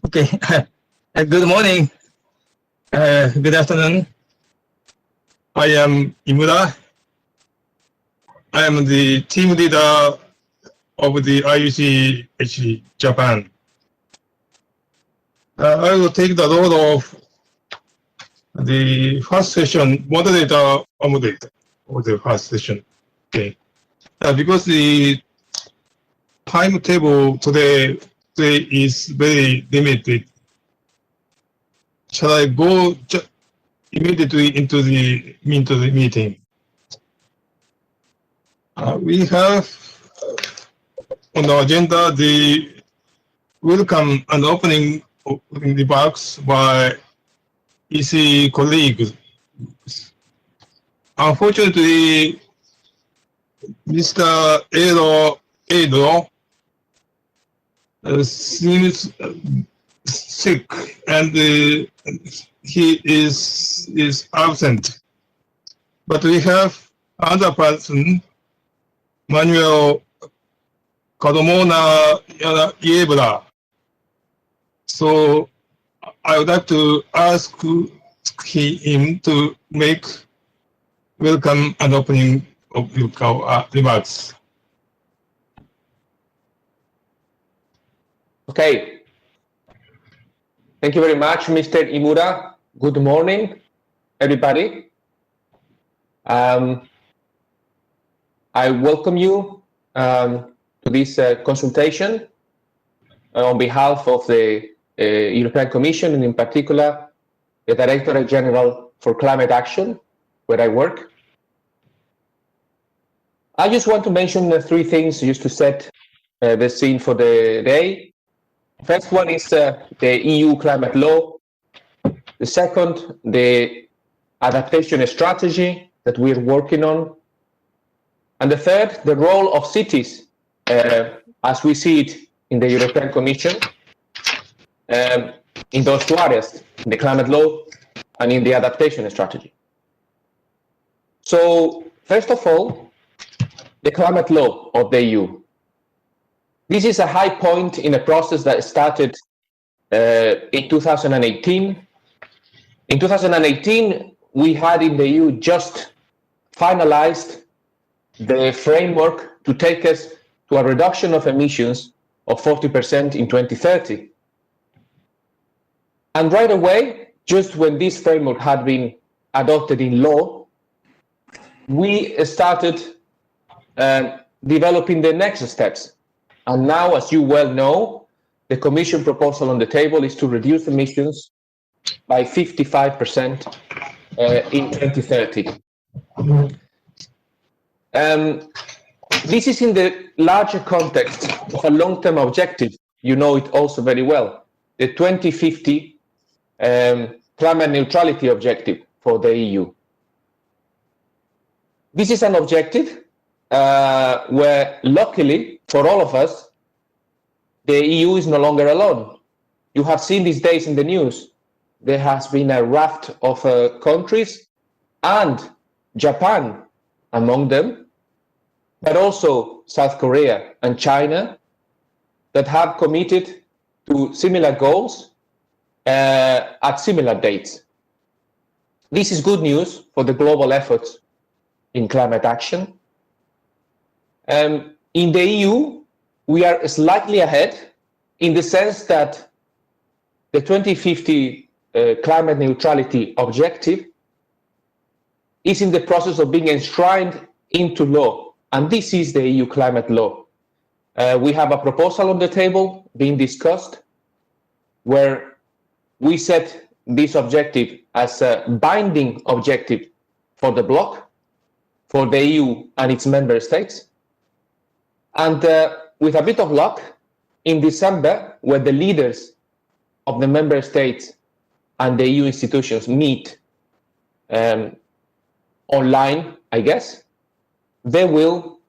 Okay. Good morning. Good afternoon. I am Imura. I am the team leader of the IUCH Japan. I will take the role of the first session moderator of the first session. Okay. Because the timetable today is very limited, shall I go immediately into the meeting? We have on the agenda the welcome and opening remarks by EC colleagues. Unfortunately, Mr. Edo seems sick and he is absent. But we have other person, Manuel Carmona Yebra. So I would like to ask him to make welcome and opening of remarks. Okay. Thank you very much, Mr. Imura. Good morning, everybody. I welcome you to this consultation on behalf of the European Commission, and in particular, the Directorate General for Climate Action, where I work. I just want to mention three things just to set the scene for the day. First one is the EU climate law. The second, the adaptation strategy that we're working on. And the third, the role of cities as we see it in the European Commission in those two areas, in the climate law and in the adaptation strategy. So first of all, the climate law of the EU. This is a high point in a process that started in 2018. In 2018, we had in the EU just finalized the framework to take us to a reduction of emissions of 40% in 2030. And right away, just when this framework had been adopted in law, we started developing the next steps. And now, as you well know, the Commission proposal on the table is to reduce emissions by 55% in 2030. This is in the larger context of a long-term objective. You know it also very well, the 2050 climate neutrality objective for the EU. This is an objective where, luckily for all of us, the EU is no longer alone. You have seen these days in the news, there has been a raft of countries, and Japan among them, but also South Korea and China, that have committed to similar goals at similar dates. This is good news for the global efforts in climate action. In the EU, we are slightly ahead in the sense that the 2050 climate neutrality objective is in the process of being enshrined into law, and this is the EU climate law. We have a proposal on the table being discussed where we set this objective as a binding objective for the bloc, for the EU and its member states. And with a bit of luck, in December, when the leaders of the member states and the EU institutions meet online, I guess, they will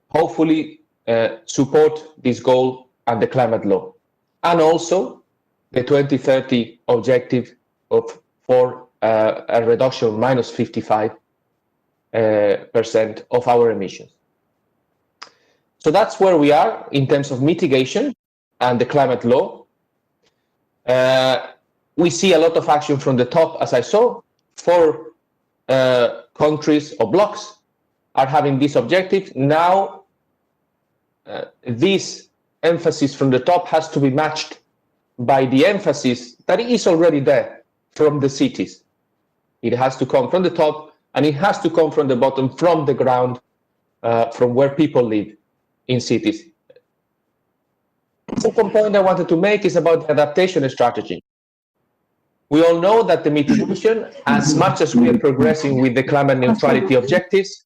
hopefully support this goal and the climate law, and also the 2030 objective for a reduction of minus 55% of our emissions. So that's where we are in terms of mitigation and the climate law. We see a lot of action from the top, as I saw. 4 countries or blocks are having this objective. Now, this emphasis from the top has to be matched by the emphasis that is already there from the cities. It has to come from the top, and it has to come from the bottom, from the ground, from where people live in cities. The second point I wanted to make is about the adaptation strategy. We all know that the mitigation, as much as we are progressing with the climate neutrality objectives,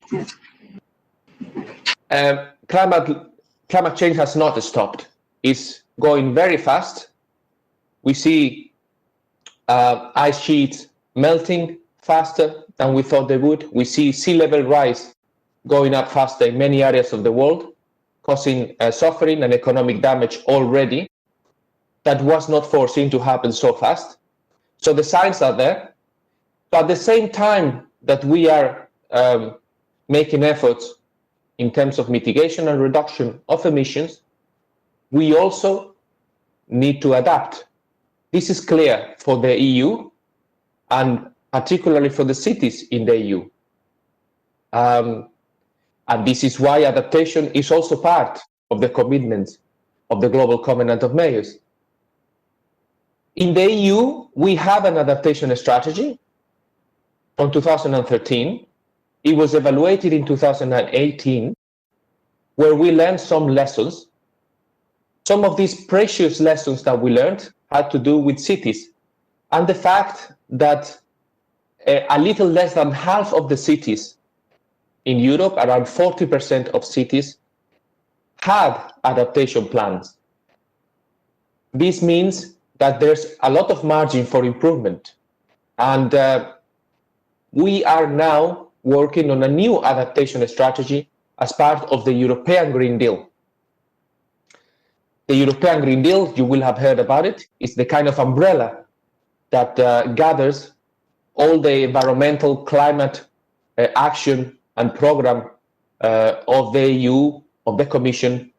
climate change has not stopped. It's going very fast. We see ice sheets melting faster than we thought they would. We see sea level rise going up faster in many areas of the world, causing suffering and economic damage already that was not foreseen to happen so fast. So the signs are there. But at the same time that we are making efforts in terms of mitigation and reduction of emissions, we also need to adapt. This is clear for the EU, and particularly for the cities in the EU. And this is why adaptation is also part of the commitment of the Global Covenant of Mayors. In the EU, we have an adaptation strategy from 2013. It was evaluated in 2018, where we learned some lessons. Some of these precious lessons that we learned had to do with cities, and the fact that a little less than half of the cities in Europe, around 40% of cities, had adaptation plans. This means that there's a lot of margin for improvement. And we are now working on a new adaptation strategy as part of the European Green Deal. The European Green Deal, you will have heard about it, is the kind of umbrella that gathers all the environmental climate action and program of the EU, of the Commission,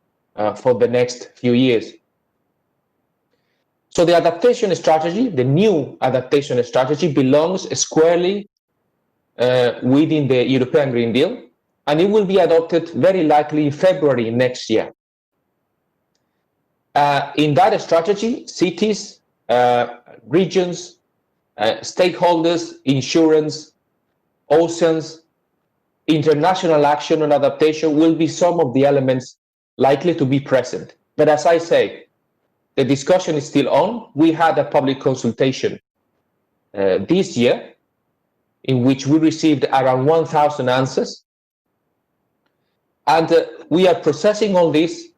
for the next few years. So the adaptation strategy, the new adaptation strategy, belongs squarely within the European Green Deal, and it will be adopted very likely in February next year. In that strategy, cities, regions, stakeholders, insurance, oceans, international action on adaptation will be some of the elements likely to be present. But as I say, the discussion is still on. We had a public consultation this year in which we received around 1,000 answers. And we are processing all this,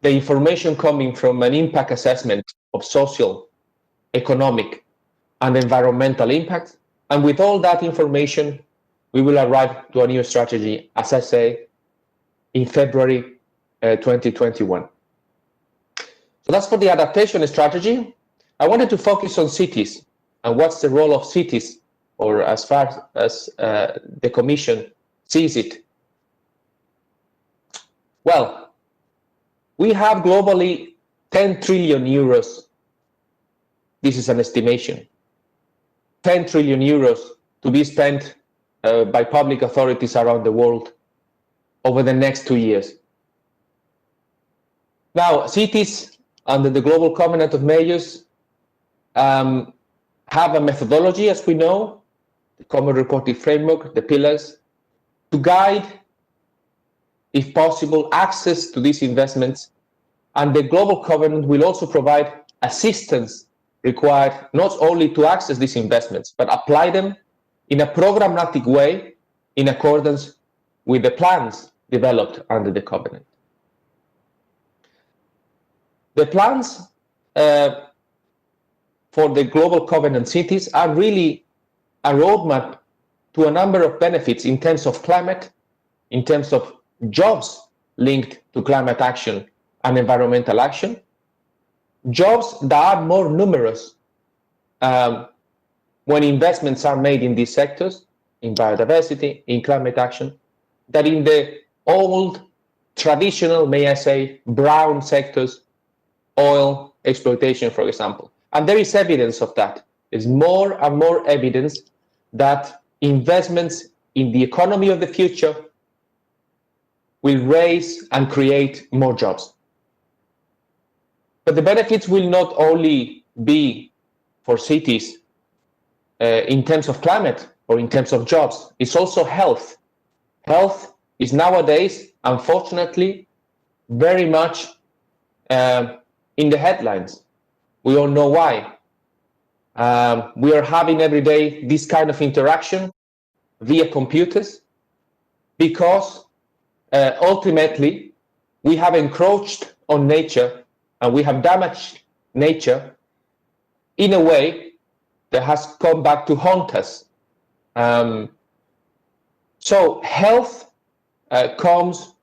the information coming from an impact assessment of social, economic, and environmental impact. And with all that information, we will arrive to a new strategy, as I say, in February 2021. So that's for the adaptation strategy. I wanted to focus on cities and what's the role of cities, or as far as the Commission sees it. Well, we have globally 10 trillion euros. This is an estimation. 10 trillion euros to be spent by public authorities around the world over the next 2 years. Now, cities under the Global Covenant of Mayors have a methodology, as we know, the Common Reporting Framework, the pillars, to guide, if possible, access to these investments. And the Global Covenant will also provide assistance required not only to access these investments, but apply them in a programmatic way in accordance with the plans developed under the Covenant. The plans for the Global Covenant cities are really a roadmap to a number of benefits in terms of climate, in terms of jobs linked to climate action and environmental action, jobs that are more numerous when investments are made in these sectors, in biodiversity, in climate action, that in the old, traditional, may I say, brown sectors, oil exploitation, for example. And there is evidence of that. There's more and more evidence that investments in the economy of the future will raise and create more jobs. But the benefits will not only be for cities in terms of climate or in terms of jobs, it's also health. Health is nowadays, unfortunately, very much in the headlines. We all know why. We are having every day this kind of interaction via computers because ultimately we have encroached on nature and we have damaged nature in a way that has come back to haunt us. So health comes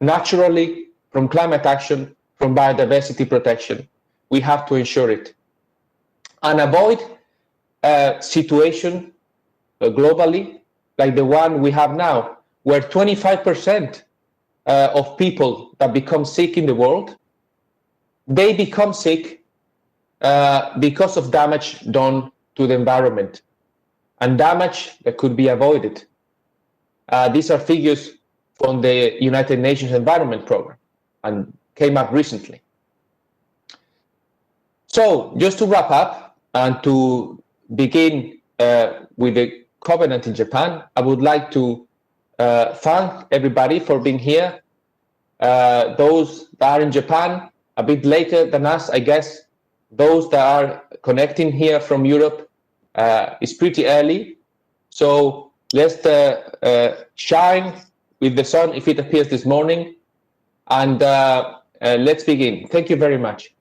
naturally from climate action, from biodiversity protection. We have to ensure it and avoid a situation globally like the one we have now, where 25% of people that become sick in the world, they become sick because of damage done to the environment and damage that could be avoided. These are figures from the United Nations Environment Program and came up recently. So just to wrap up and to begin with the covenant in Japan, I would like to thank everybody for being here. Those that are in Japan a bit later than us, I guess. Those that are connecting here from Europe, it's pretty early. So let's shine with the sun if it appears this morning. And let's begin. Thank you very much.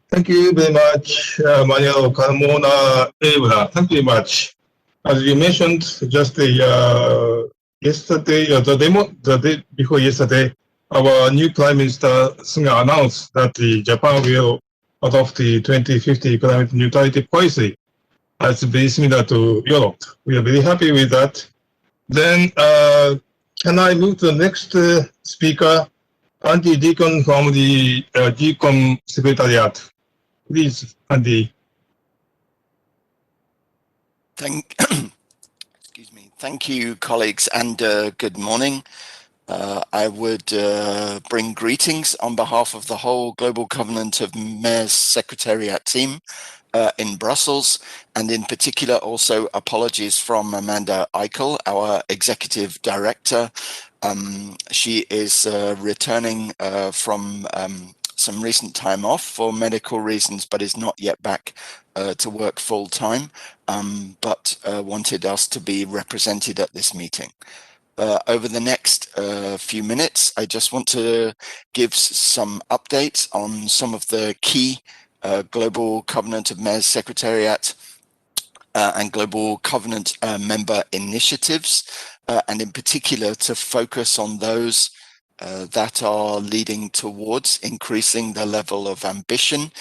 Thank you very much, Manuel Carmona Evra. Thank you very much. As you mentioned just yesterday, the day before yesterday, our new Prime Minister Suga announced that Japan will adopt the 2050 climate neutrality policy. It's very similar to Europe. We are very happy with that. Then, can I move to the next speaker, Andy Deacon from the GCoM Secretariat. Please, Andy. Excuse me. Thank you, colleagues, and good morning. I would bring greetings on behalf of the whole Global Covenant of Mayors Secretariat team in Brussels, and in particular also apologies from Amanda Eichel, our Executive Director. She is returning from some recent time off for medical reasons, but is not yet back to work full time, but wanted us to be represented at this meeting. Over the next few minutes, I just want to give some updates on some of the key Global Covenant of Mayors Secretariat and Global Covenant member initiatives, and in particular to focus on those that are leading towards increasing the level of ambition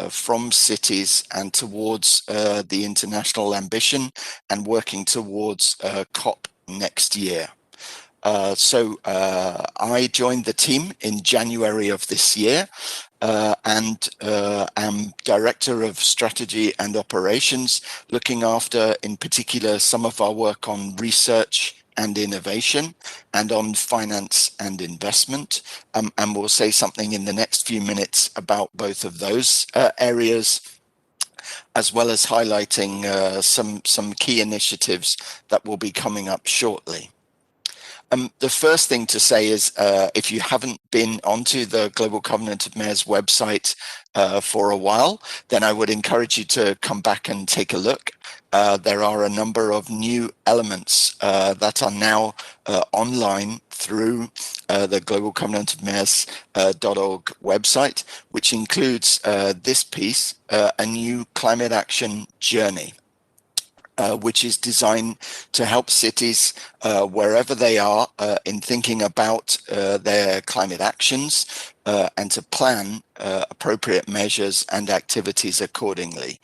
from cities and towards the international ambition and working towards COP next year. So I joined the team in January of this year and am Director of Strategy and Operations, looking after in particular some of our work on research and innovation and on finance and investment. And we'll say something in the next few minutes about both of those areas, as well as highlighting some key initiatives that will be coming up shortly. The first thing to say is if you haven't been onto the Global Covenant of Mayors website for a while, then I would encourage you to come back and take a look. There are a number of new elements that are now online through the Global Covenant of Mayors.org website, which includes this piece, a new climate action journey. Which is designed to help cities wherever they are in thinking about their climate actions and to plan appropriate measures and activities accordingly.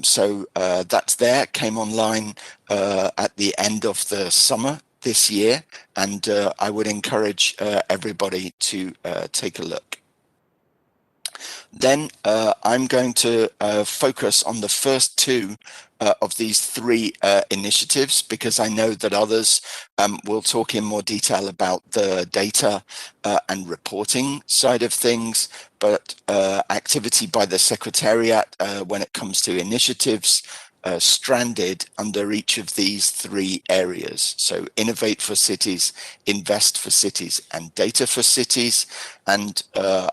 So that's there, came online at the end of the summer this year, and I would encourage everybody to take a look. Then I'm going to focus on the first two of these three initiatives, because I know that others will talk in more detail about the data and reporting side of things, but activity by the Secretariat when it comes to initiatives stranded under each of these three areas. So innovate for cities, invest for cities, and data for cities. And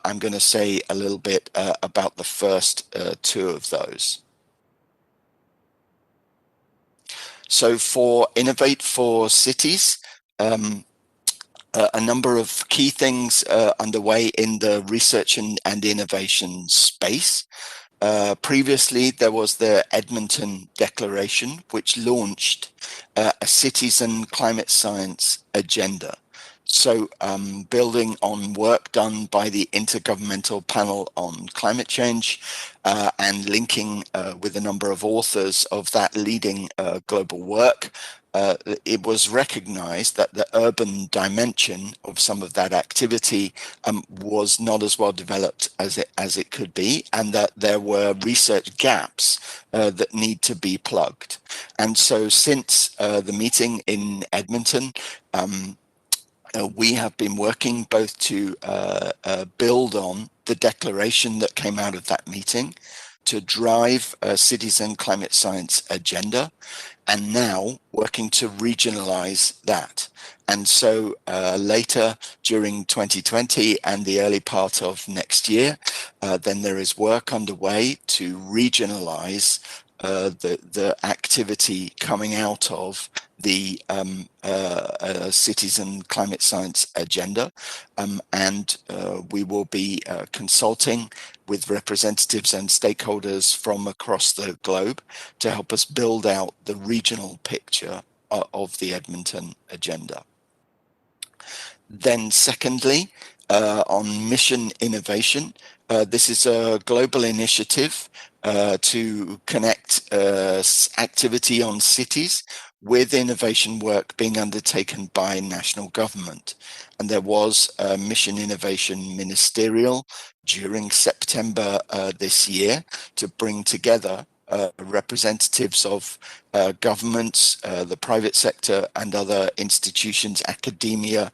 I'm going to say a little bit about the first two of those. So for Innovate for Cities, a number of key things underway in the research and innovation space. Previously, there was the Edmonton Declaration, which launched a cities and climate science agenda. So building on work done by the Intergovernmental Panel on Climate Change and linking with a number of authors of that leading global work, it was recognized that the urban dimension of some of that activity was not as well developed as it could be, and that there were research gaps that need to be plugged. And so since the meeting in Edmonton, we have been working both to build on the declaration that came out of that meeting, to drive a cities and climate science agenda, and now working to regionalize that. And so later during 2020 and the early part of next year, then there is work underway to regionalize the activity coming out of the cities and climate science agenda. And we will be consulting with representatives and stakeholders from across the globe to help us build out the regional picture of the Edmonton agenda. Then secondly, on mission innovation, this is a global initiative to connect activity on cities with innovation work being undertaken by national government. And there was a mission innovation ministerial during September this year to bring together representatives of governments, the private sector and other institutions, academia,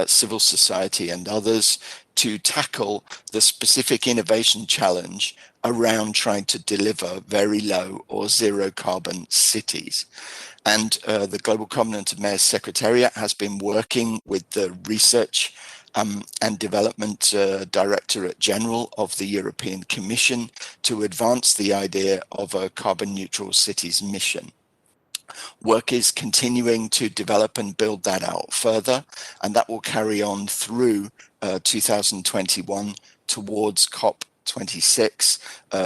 civil society and others, to tackle the specific innovation challenge around trying to deliver very low or zero carbon cities. And the Global Covenant of Mayors Secretariat has been working with the Research and Development Directorate General of the European Commission to advance the idea of a carbon neutral cities mission. Work is continuing to develop and build that out further, and that will carry on through 2021 towards COP26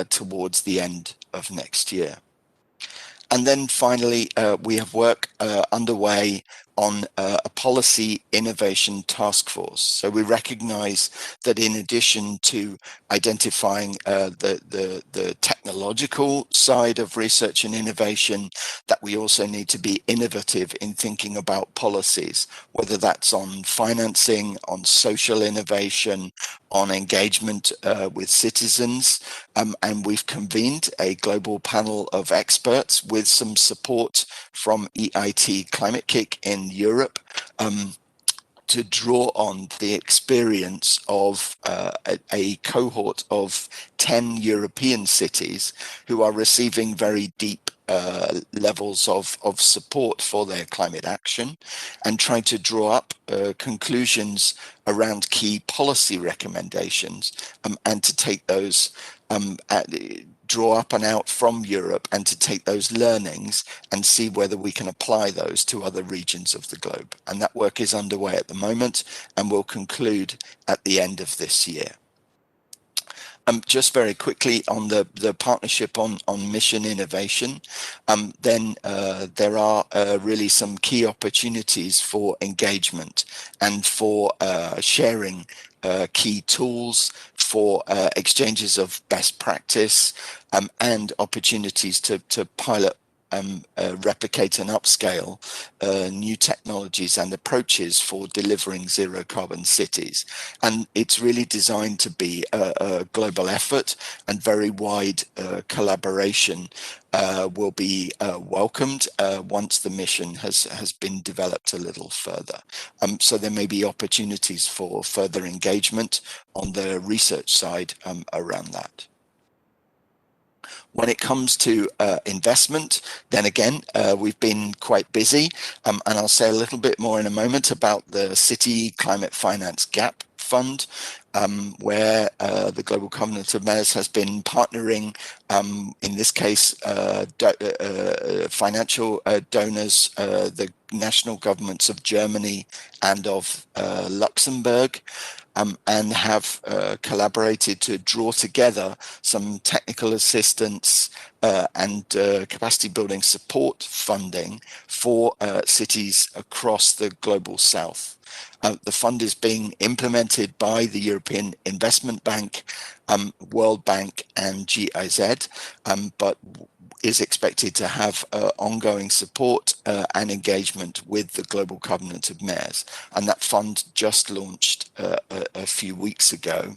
towards the end of next year. And then finally, we have work underway on a policy innovation task force. So we recognize that in addition to identifying the technological side of research and innovation, that we also need to be innovative in thinking about policies, whether that's on financing, on social innovation, on engagement with citizens. And we've convened a global panel of experts with some support from EIT Climate Kick in Europe to draw on the experience of a cohort of 10 European cities who are receiving very deep levels of support for their climate action, and trying to draw up conclusions around key policy recommendations and to take those draw up and out from Europe, and to take those learnings and see whether we can apply those to other regions of the globe. And that work is underway at the moment and will conclude at the end of this year. Just very quickly on the partnership on mission innovation, then there are really some key opportunities for engagement and for sharing key tools, for exchanges of best practice, and opportunities to pilot replicate and upscale new technologies and approaches for delivering zero carbon cities. And it's really designed to be a global effort, and very wide collaboration will be welcomed once the mission has been developed a little further. So there may be opportunities for further engagement on the research side around that. When it comes to investment, then again, we've been quite busy, and I'll say a little bit more in a moment about the City Climate Finance Gap Fund, where the Global Covenant of Mayors has been partnering, in this case, financial donors, the national governments of Germany and of Luxembourg, and have collaborated to draw together some technical assistance and capacity building support funding for cities across the global south. The fund is being implemented by the European Investment Bank, World Bank and GIZ, but is expected to have ongoing support and engagement with the Global Covenant of Mayors. And that fund just launched a few weeks ago.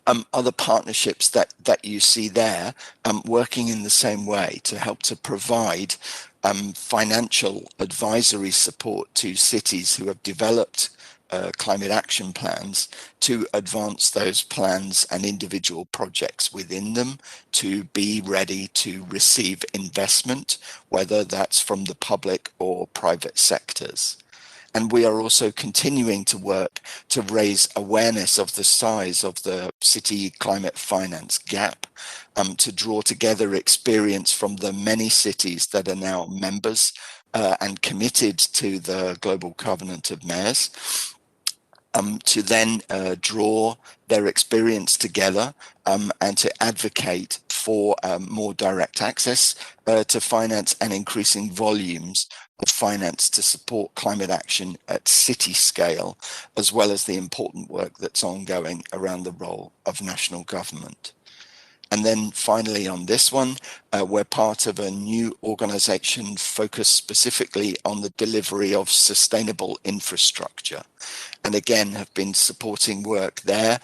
Other partnerships that you see there working in the same way to help to provide financial advisory support to cities who have developed climate action plans to advance those plans and individual projects within them to be ready to receive investment, whether that's from the public or private sectors. And we are also continuing to work to raise awareness of the size of the city climate finance gap, to draw together experience from the many cities that are now members and committed to the Global Covenant of Mayors, to then draw their experience together and to advocate for more direct access to finance and increasing volumes of finance to support climate action at city scale, as well as the important work that's ongoing around the role of national government. And then finally on this one, we're part of a new organization focused specifically on the delivery of sustainable infrastructure. And again, have been supporting work there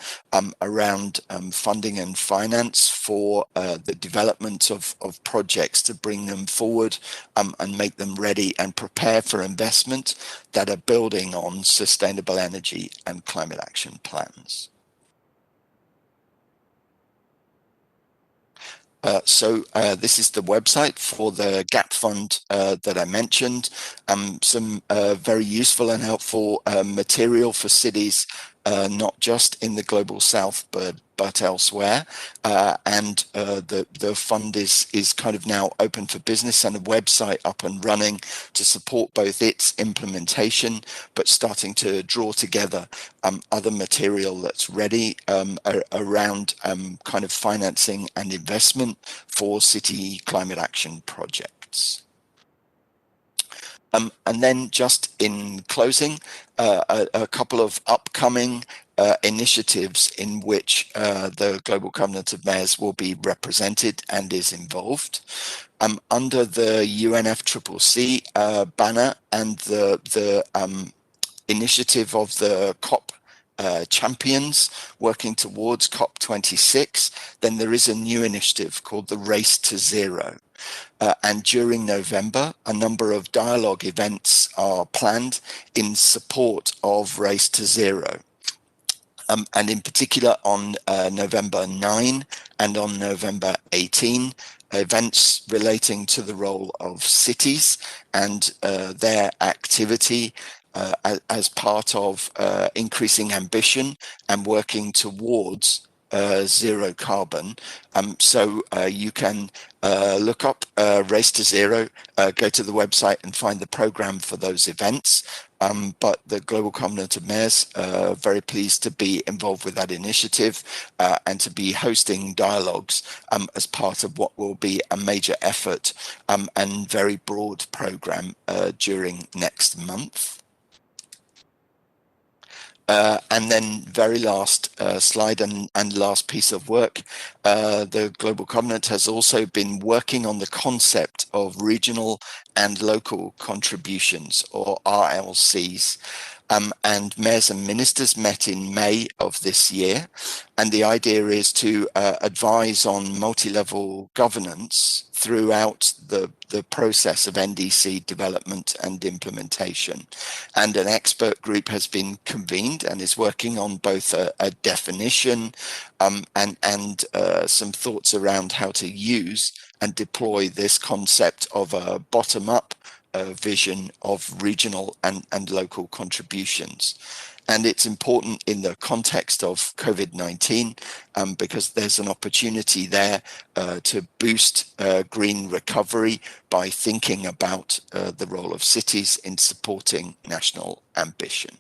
around funding and finance for the development of projects to bring them forward and make them ready and prepare for investment that are building on sustainable energy and climate action plans. So this is the website for the GAP fund that I mentioned. Some very useful and helpful material for cities, not just in the global south, but elsewhere. And the fund is kind of now open for business and a website up and running to support both its implementation, but starting to draw together other material that's ready around kind of financing and investment for city climate action projects. And then just in closing, a couple of upcoming initiatives in which the Global Covenant of Mayors will be represented and is involved. Under the UNFCCC banner and the initiative of the COP champions working towards COP26, then there is a new initiative called the Race to Zero. And during November, a number of dialogue events are planned in support of Race to Zero. And in particular on November 9 and on November 18, events relating to the role of cities and their activity as part of increasing ambition and working towards zero carbon. So you can look up Race to Zero, go to the website and find the program for those events. But the Global Covenant of Mayors very pleased to be involved with that initiative and to be hosting dialogues as part of what will be a major effort and very broad program during next month. And then very last slide and last piece of work, the Global Covenant has also been working on the concept of regional and local contributions, or RLCs. And mayors and ministers met in May of this year. And the idea is to advise on multi-level governance throughout the process of NDC development and implementation. And an expert group has been convened and is working on both a definition and some thoughts around how to use and deploy this concept of a bottom-up vision of regional and local contributions. And it's important in the context of COVID-19 because there's an opportunity there to boost green recovery by thinking about the role of cities in supporting national ambition.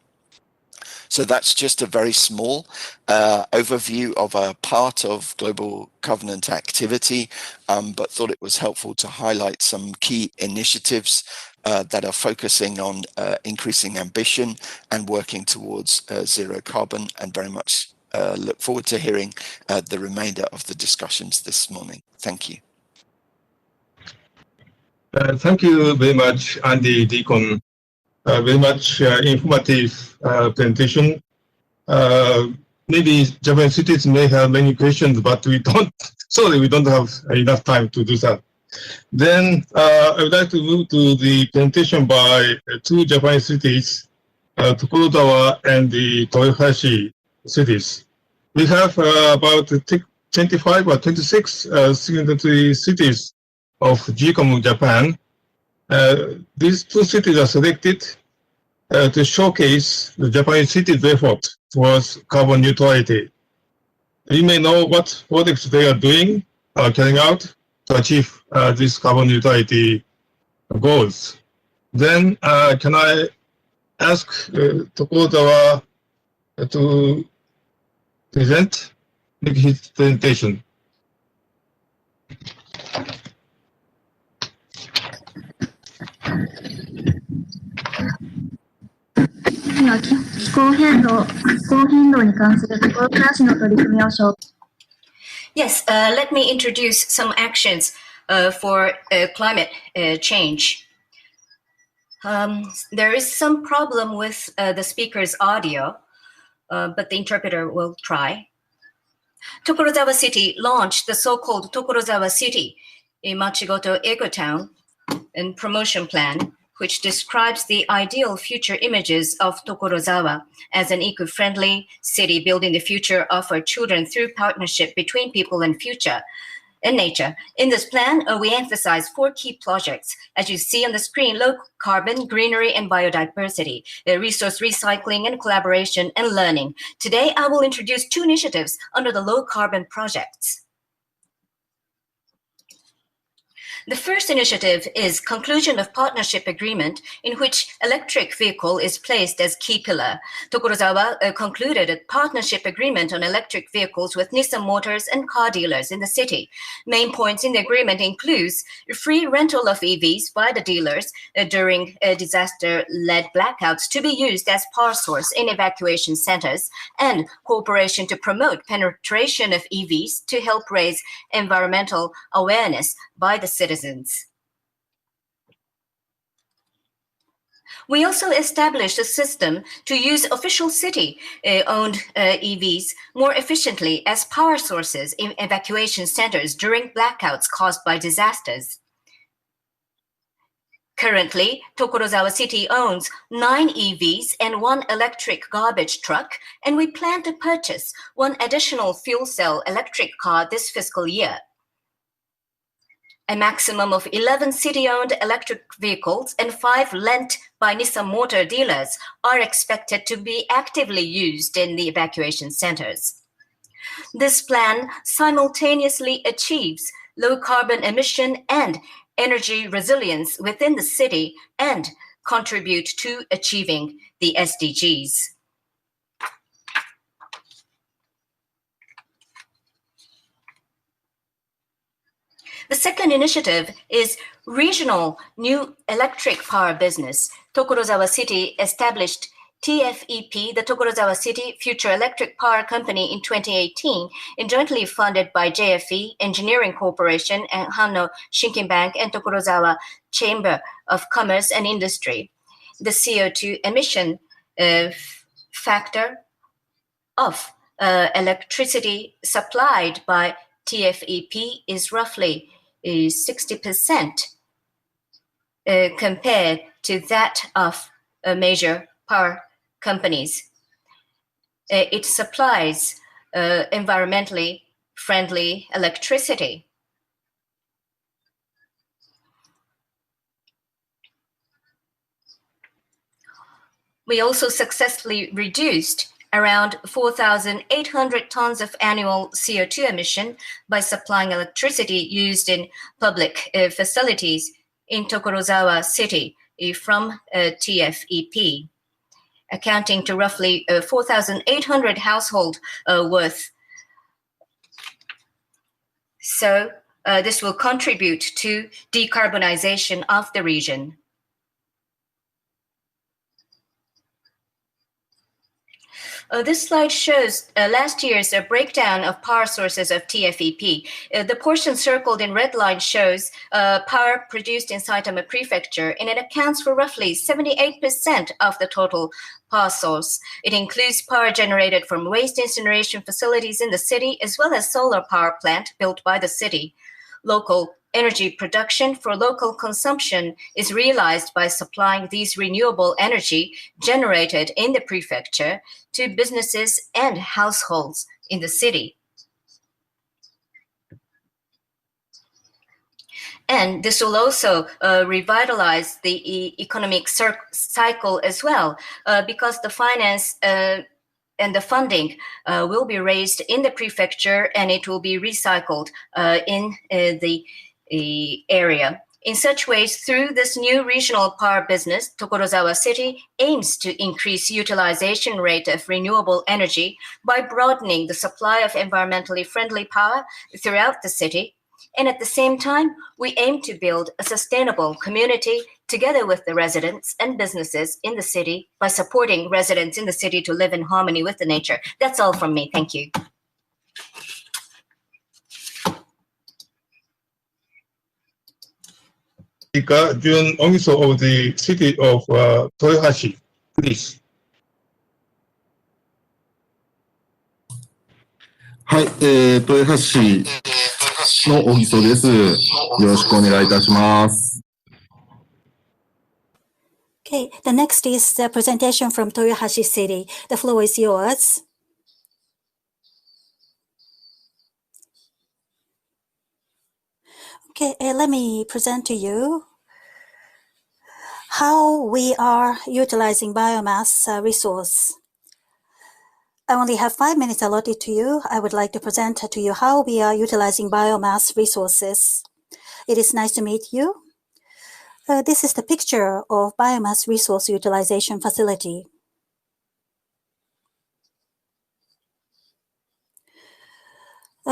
So that's just a very small overview of a part of Global Covenant activity, but thought it was helpful to highlight some key initiatives that are focusing on increasing ambition and working towards zero carbon, and very much look forward to hearing the remainder of the discussions this morning. Thank you. Thank you very much, Andy Deacon. Very much informative presentation. Maybe Japanese cities may have many questions, but we don't. Sorry, we don't have enough time to do that. Then I would like to move to the presentation by two Japanese cities, Tokorozawa and the Toyohashi cities. We have about 25 or 26 signatory cities of GCoM Japan. These two cities are selected to showcase the Japanese cities' effort towards carbon neutrality. You may know what projects they are doing, carrying out to achieve these carbon neutrality goals. Then can I ask Tokorozawa to make his presentation? Yes, let me introduce some actions for climate change. There is some problem with the speaker's audio, but the interpreter will try. Tokorozawa City launched the so-called Tokorozawa City in Machigoto Ecotown and promotion plan, which describes the ideal future images of Tokorozawa as an eco-friendly city building the future of our children through partnership between people and future and nature. In this plan, we emphasize 4 key projects. As you see on the screen, low carbon, greenery, and biodiversity, resource recycling and collaboration and learning. Today, I will introduce 2 initiatives under the low carbon projects. The first initiative is conclusion of partnership agreement in which electric vehicle is placed as key pillar. Tokorozawa concluded a partnership agreement on electric vehicles with Nissan Motors and car dealers in the city. Main points in the agreement includes free rental of EVs by the dealers during disaster-led blackouts to be used as power source in evacuation centers, and cooperation to promote penetration of EVs to help raise environmental awareness by the citizens. We also established a system to use official city-owned EVs more efficiently as power sources in evacuation centers during blackouts caused by disasters. Currently, Tokorozawa City owns 9 EVs and 1 electric garbage truck, and we plan to purchase 1 additional fuel cell electric car this fiscal year. A maximum of 11 city-owned electric vehicles and 5 lent by Nissan Motor dealers are expected to be actively used in the evacuation centers. This plan simultaneously achieves low carbon emission and energy resilience within the city and contribute to achieving the SDGs. The second initiative is regional new electric power business. Tokorozawa City established TFEP, the Tokorozawa City Future Electric Power Company, in 2018, and jointly funded by JFE Engineering Corporation and Hanno Shinkin Bank and Tokorozawa Chamber of Commerce and Industry. The CO2 emission factor of electricity supplied by TFEP is roughly 60% compared to that of major power companies. It supplies environmentally friendly electricity. We also successfully reduced around 4,800 tons of annual CO2 emission by supplying electricity used in public facilities in Tokorozawa City from TFEP, accounting to roughly 4,800 household worth. So this will contribute to decarbonization of the region. This slide shows last year's breakdown of power sources of TFEP. The portion circled in red line shows power produced in Saitama Prefecture, and it accounts for roughly 78% of the total power source. It includes power generated from waste incineration facilities in the city, as well as solar power plant built by the city. Local energy production for local consumption is realized by supplying these renewable energy generated in the prefecture to businesses and households in the city. And this will also revitalize the economic cycle as well, because the finance and the funding will be raised in the prefecture, and it will be recycled in the area. In such ways, through this new regional power business, Tokorozawa City aims to increase utilization rate of renewable energy by broadening the supply of environmentally friendly power throughout the city. And at the same time, we aim to build a sustainable community together with the residents and businesses in the city by supporting residents in the city to live in harmony with the nature. That's all from me. Thank you. Jun Ongiso of the city of Toyohashi, please. はい、豊橋市の小木曽です。よろしくお願いいたします。Okay, the next is the presentation from Toyohashi City. The floor is yours. Okay, let me present to you how we are utilizing biomass resource. I only have 5 minutes allotted to you. I would like to present to you how we are utilizing biomass resources. It is nice to meet you. This is the picture of biomass resource utilization facility.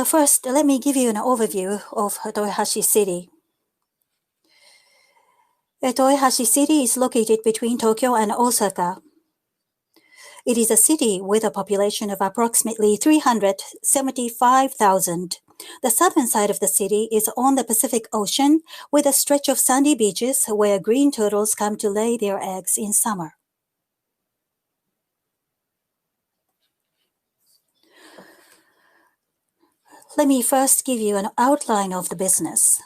First, let me give you an overview of Toyohashi City. Toyohashi City is located between Tokyo and Osaka. It is a city with a population of approximately 375,000. The southern side of the city is on the Pacific Ocean with a stretch of sandy beaches where green turtles come to lay their eggs in summer. Let me first give you an outline of the business.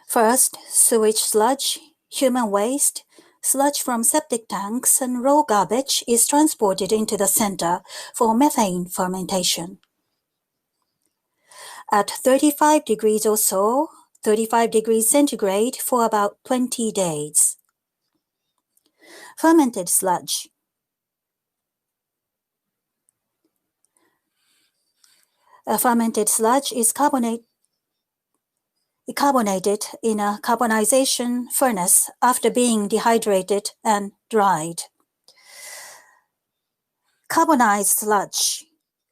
First, sewage sludge, human waste, sludge from septic tanks, and raw garbage is transported into the center for methane fermentation. At 35 degrees or so, 35 degrees centigrade for about 20 days. Fermented sludge. A fermented sludge is carbonated in a carbonization furnace after being dehydrated and dried. Carbonized sludge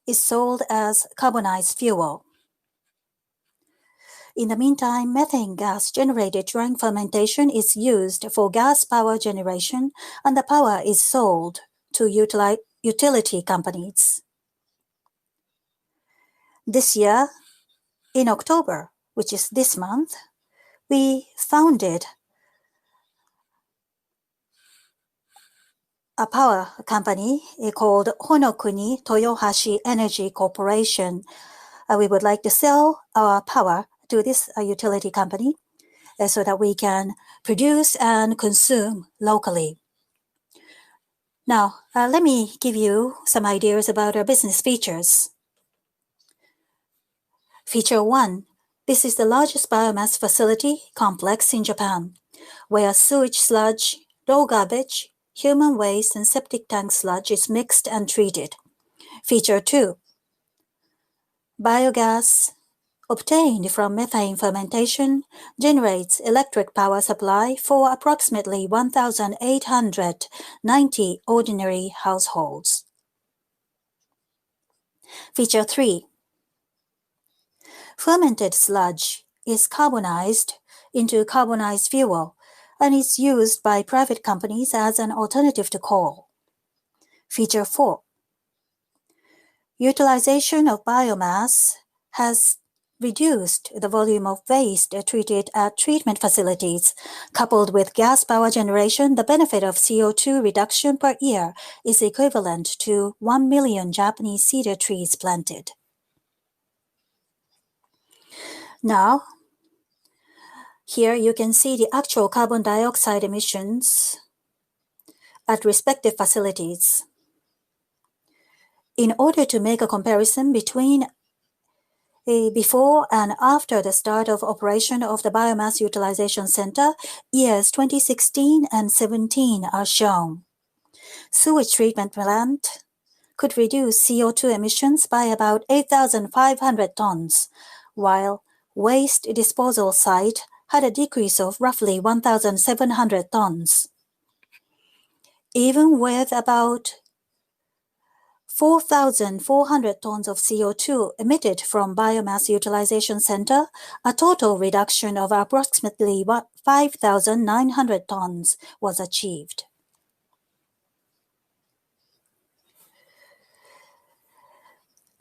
is sold as carbonized fuel. In the meantime, methane gas generated during fermentation is used for gas power generation, and the power is sold to utility companies. This year, in October, which is this month, we founded a power company called Honokuni Toyohashi Energy Corporation. We would like to sell our power to this utility company so that we can produce and consume locally. Now, let me give you some ideas about our business features. Feature 1. This is the largest biomass facility complex in Japan, where sewage sludge, raw garbage, human waste, and septic tank sludge is mixed and treated. Feature 2. Biogas obtained from methane fermentation generates electric power supply for approximately 1,890 ordinary households. Feature 3. Fermented sludge is carbonized into carbonized fuel and is used by private companies as an alternative to coal. Feature 4. Utilization of biomass has reduced the volume of waste treated at treatment facilities. Coupled with gas power generation, the benefit of CO2 reduction per year is equivalent to 1 million Japanese cedar trees planted. Now, here you can see the actual carbon dioxide emissions at respective facilities. In order to make a comparison between before and after the start of operation of the Biomass Utilization Center, years 2016 and 17 are shown. Sewage treatment plant could reduce CO2 emissions by about 8,500 tons, while waste disposal site had a decrease of roughly 1,700 tons. Even with about 4,400 tons of CO2 emitted from Biomass Utilization Center, a total reduction of approximately 5,900 tons was achieved.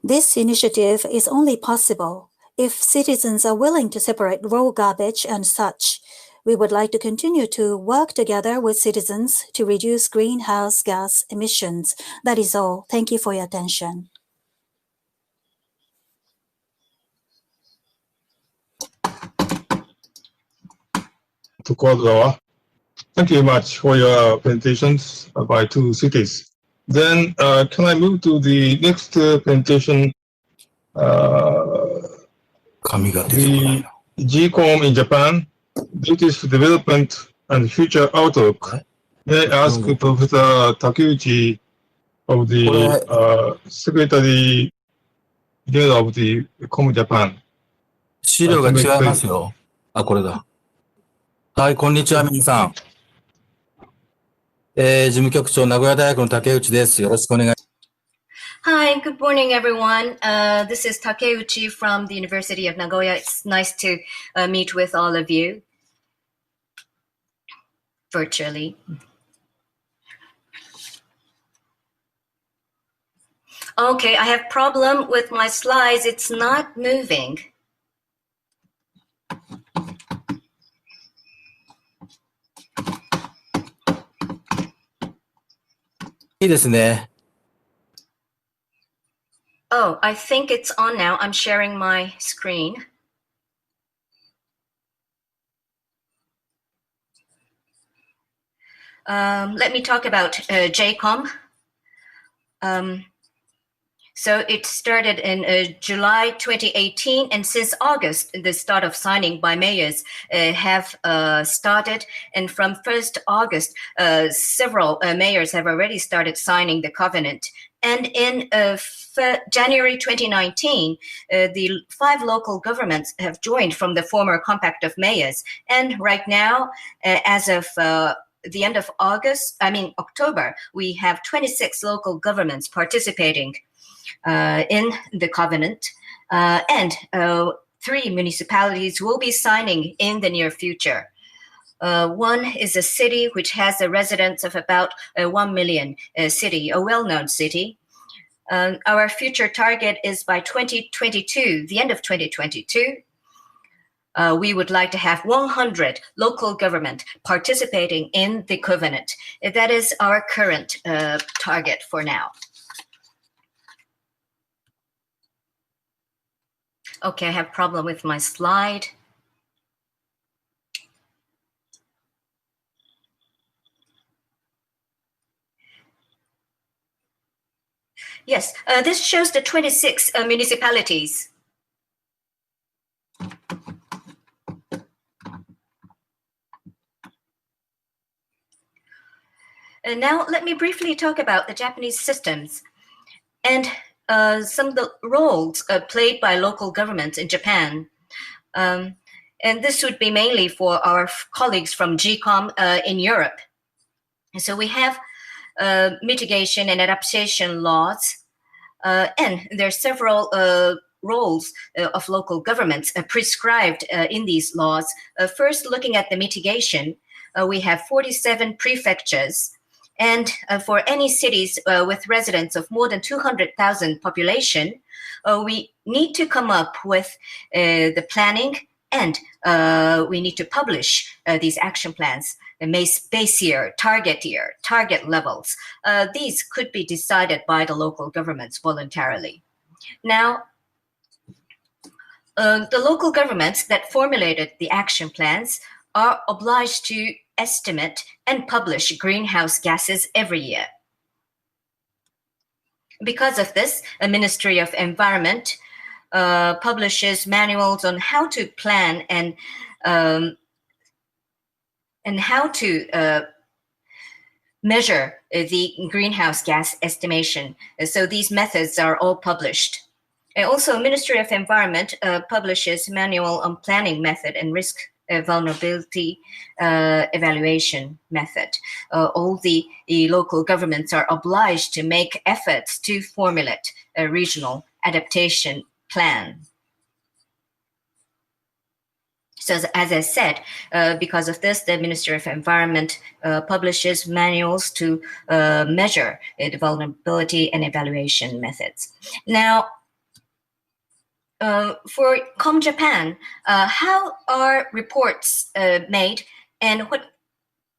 This initiative is only possible if citizens are willing to separate raw garbage and such. We would like to continue to work together with citizens to reduce greenhouse gas emissions. That is all. Thank you for your attention. Thank you very much for your presentations by two cities. Then can I move to the next presentation? The GCoM in Japan, latest development and future outlook. May I ask Professor Takeuchi of the Secretary General of the GCoM Japan. 資料が違いますよ。あ、これだ。はい、こんにちは、皆さん。事務局長、名古屋大学の竹内です。よろしくお願いします。Hi, good morning, everyone. This is Takeuchi from the University of Nagoya. It's nice to meet with all of you virtually. Okay, I have problem with my slides. It's not moving. Oh, I think it's on now. I'm sharing my screen. Let me talk about GCoM. So it started in July 2018, and since August, the start of signing by mayors have started. And from 1st August, several mayors have already started signing the covenant. And in January 2019, the 5 local governments have joined from the former Compact of Mayors. And right now, as of the end of October, we have 26 local governments participating in the covenant. And 3 municipalities will be signing in the near future. One is a city which has a residents of about 1 million city, a well-known city. Our future target is by 2022, the end of 2022. We would like to have 100 local government participating in the covenant. That is our current target for now. Okay, I have problem with my slide. Yes, this shows the 26 municipalities. And now let me briefly talk about the Japanese systems and some of the roles played by local governments in Japan. And this would be mainly for our colleagues from GCoM in Europe. And so we have mitigation and adaptation laws, and there are several roles of local governments prescribed in these laws. First, looking at the mitigation, we have 47 prefectures. And for any cities with residents of more than 200,000 population, we need to come up with the planning, and we need to publish these action plans, base year, target levels. These could be decided by the local governments voluntarily. Now, the local governments that formulated the action plans are obliged to estimate and publish greenhouse gases every year. Because of this, a Ministry of Environment publishes manuals on how to plan and how to measure the greenhouse gas estimation. So these methods are all published. And also, Ministry of Environment publishes manual on planning method and risk vulnerability evaluation method. All the local governments are obliged to make efforts to formulate a regional adaptation plan. So as I said, because of this, the Ministry of Environment publishes manuals to measure the vulnerability and evaluation methods. Now, for GCoM Japan, how are reports made, and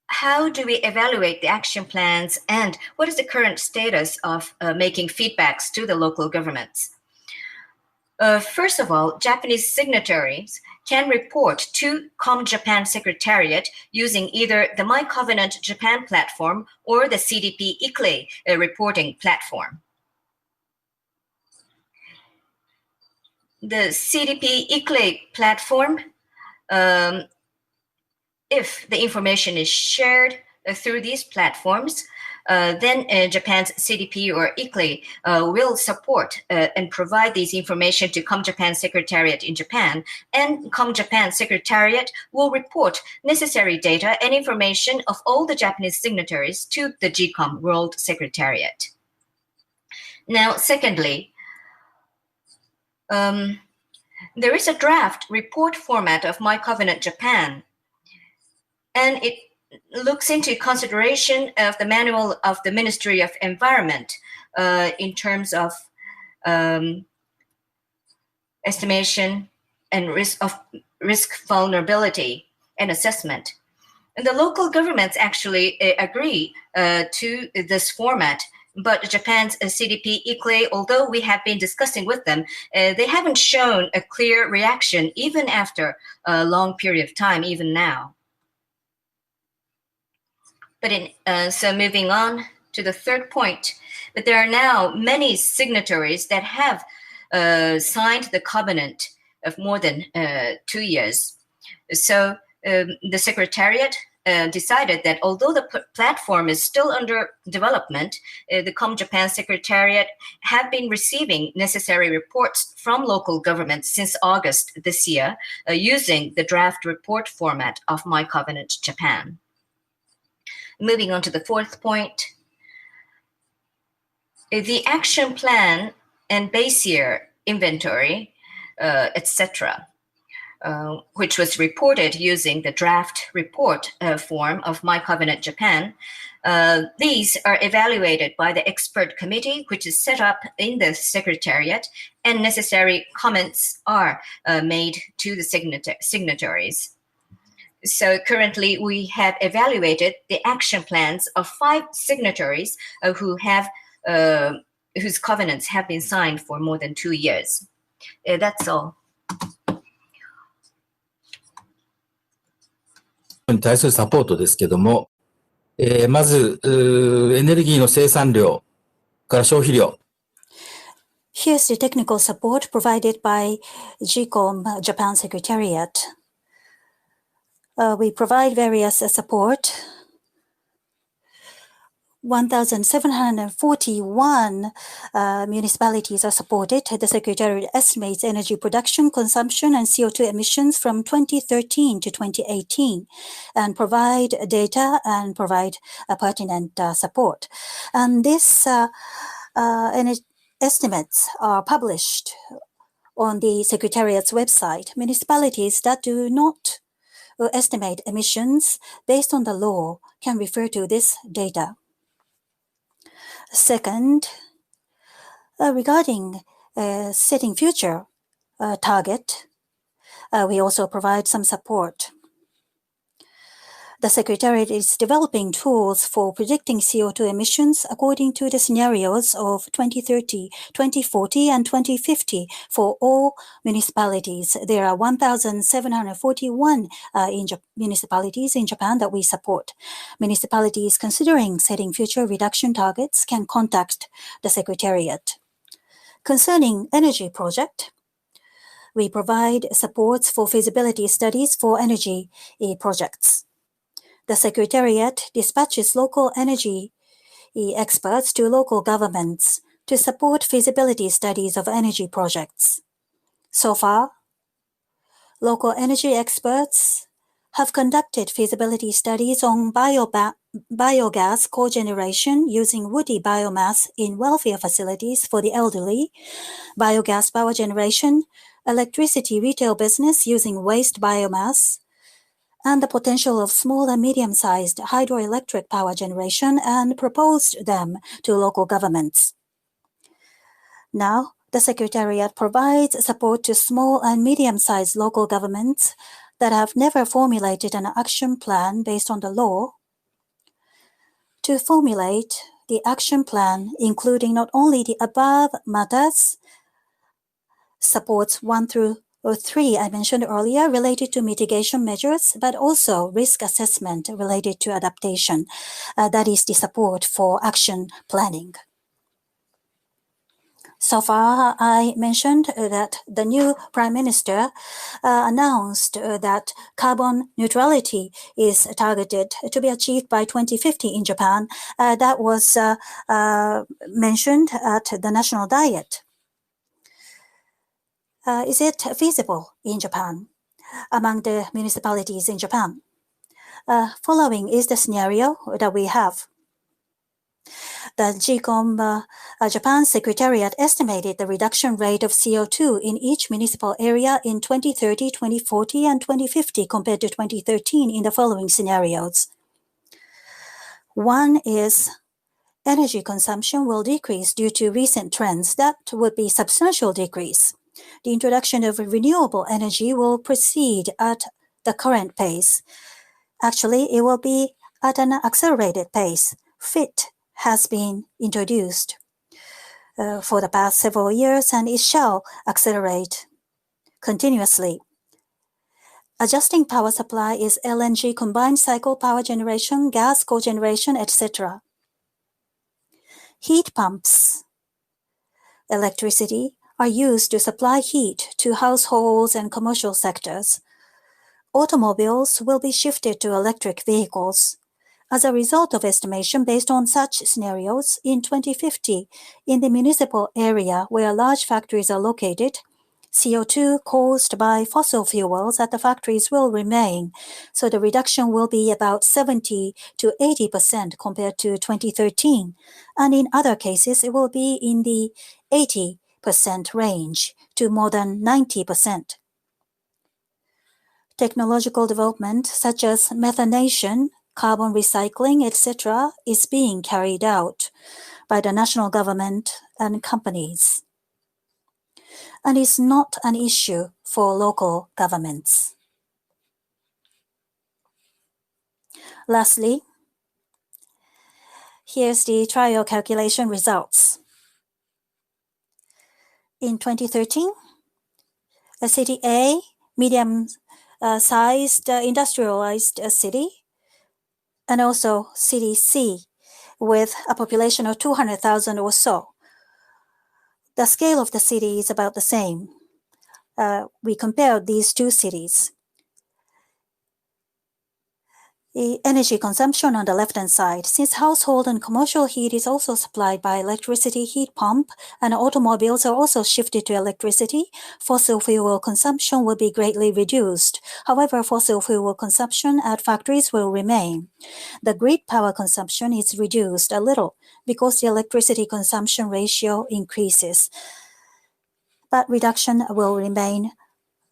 how do we evaluate the action plans, and what is the current status of making feedbacks to the local governments? First of all, Japanese signatories can report to GCoM Japan Secretariat using either the My Covenant Japan platform or the CDP ICLEI reporting platform. The CDP ICLEI platform, if the information is shared through these platforms, then Japan's CDP or ICLEI will support and provide these information to GCoM Japan Secretariat in Japan, and GCoM Japan Secretariat will report necessary data and information of all the Japanese signatories to the GCoM World Secretariat. Now, secondly, there is a draft report format of My Covenant Japan, and it looks into consideration of the manual of the Ministry of Environment in terms of estimation and risk vulnerability and assessment. And the local governments actually agree to this format, but Japan's CDP ICLEI, although we have been discussing with them, they haven't shown a clear reaction even after a long period of time, even now. But so moving on to the third point, but there are now many signatories that have signed the covenant of more than 2 years. So the Secretariat decided that although the platform is still under development, the GCoM Japan Secretariat have been receiving necessary reports from local governments since August this year using the draft report format of My Covenant Japan. Moving on to the fourth point, the action plan and base year inventory, etc., which was reported using the draft report form of My Covenant Japan. These are evaluated by the expert committee, which is set up in the Secretariat, and necessary comments are made to the signatories. So currently, we have evaluated the action plans of 5 signatories whose covenants have been signed for more than 2 years. That's all. に対するサポートですけども、まず、エネルギーの生産量から消費量。Here's the technical support provided by GCoM Japan Secretariat. We provide various support. 1,741 municipalities are supported. The Secretariat estimates energy production, consumption, and CO2 emissions from 2013 to 2018 and provide data and provide pertinent support. And this estimates are published on the Secretariat's website. Municipalities that do not estimate emissions based on the law can refer to this data. Second, regarding setting future target, we also provide some support. The Secretariat is developing tools for predicting CO2 emissions according to the scenarios of 2030, 2040, and 2050 for all municipalities. There are 1,741 municipalities in Japan that we support. Municipalities considering setting future reduction targets can contact the Secretariat. Concerning energy project, we provide supports for feasibility studies for energy projects. The Secretariat dispatches local energy experts to local governments to support feasibility studies of energy projects. So far, local energy experts have conducted feasibility studies on biogas cogeneration using woody biomass in welfare facilities for the elderly, biogas power generation, electricity retail business using waste biomass, and the potential of small and medium-sized hydroelectric power generation, and proposed them to local governments. Now, the Secretariat provides support to small and medium-sized local governments that have never formulated an action plan based on the law to formulate the action plan, including not only the above matters, supports 1 through 3 I mentioned earlier related to mitigation measures, but also risk assessment related to adaptation. That is the support for action planning. So far, I mentioned that the new Prime Minister announced that carbon neutrality is targeted to be achieved by 2050 in Japan. That was mentioned at the National Diet. Is it feasible in Japan among the municipalities in Japan? Following is the scenario that we have. The GCoM Japan Secretariat estimated the reduction rate of CO2 in each municipal area in 2030, 2040, and 2050 compared to 2013 in the following scenarios. One is energy consumption will decrease due to recent trends. That would be substantial decrease. The introduction of renewable energy will proceed at the current pace. Actually, it will be at an accelerated pace. FIT has been introduced for the past several years, and it shall accelerate continuously. Adjusting power supply is LNG combined cycle power generation, gas cogeneration, etc. Heat pumps, electricity, are used to supply heat to households and commercial sectors. Automobiles will be shifted to electric vehicles. As a result of estimation based on such scenarios, in 2050, in the municipal area where large factories are located, CO2 caused by fossil fuels at the factories will remain, so the reduction will be about 70 to 80% compared to 2013, and in other cases it will be in the 80% range to more than 90%. technological development such as methanation, carbon recycling, etc., is being carried out by the national government and companies, and is not an issue for local governments. Lastly, here's the trial calculation results. In 2013, a city A, medium-sized industrialized city, and also city C, with a population of 200,000 or so. The scale of the city is about the same. We compared these two cities. The energy consumption on the left-hand side, since household and commercial heat is also supplied by electricity heat pump and automobiles are also shifted to electricity, fossil fuel consumption will be greatly reduced. However, fossil fuel consumption at factories will remain. The grid power consumption is reduced a little because the electricity consumption ratio increases, but reduction will remain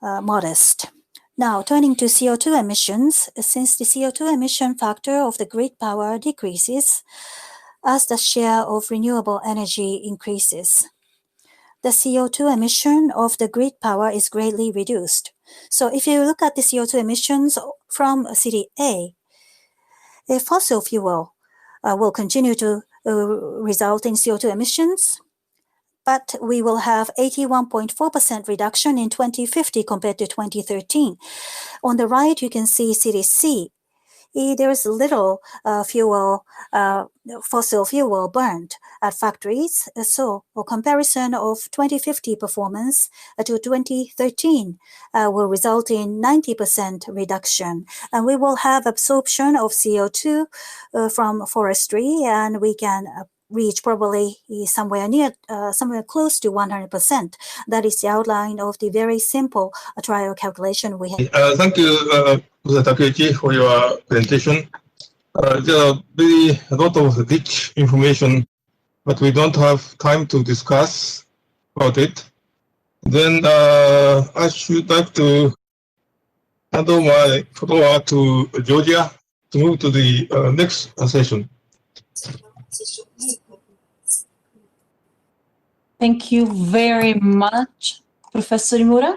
modest. Now, turning to CO2 emissions, since the CO2 emission factor of the grid power decreases as the share of renewable energy increases, the CO2 emission of the grid power is greatly reduced. So if you look at the CO2 emissions from city A, a fossil fuel will continue to result in CO2 emissions, but we will have 81.4% reduction in 2050 compared to 2013. On the right, you can see city C. There's little fossil fuel burned at factories. So a comparison of 2050 performance to 2013 will result in 90% reduction. And we will have absorption of CO2 from forestry, and we can reach probably somewhere close to 100%. That is the outline of the very simple trial calculation we have. Thank you, Mr. Takeuchi, for your presentation. There are a lot of rich information, but we don't have time to discuss about it. Then I should like to hand over my floor to Georgia to move to the next session. Thank you very much, Professor Imura.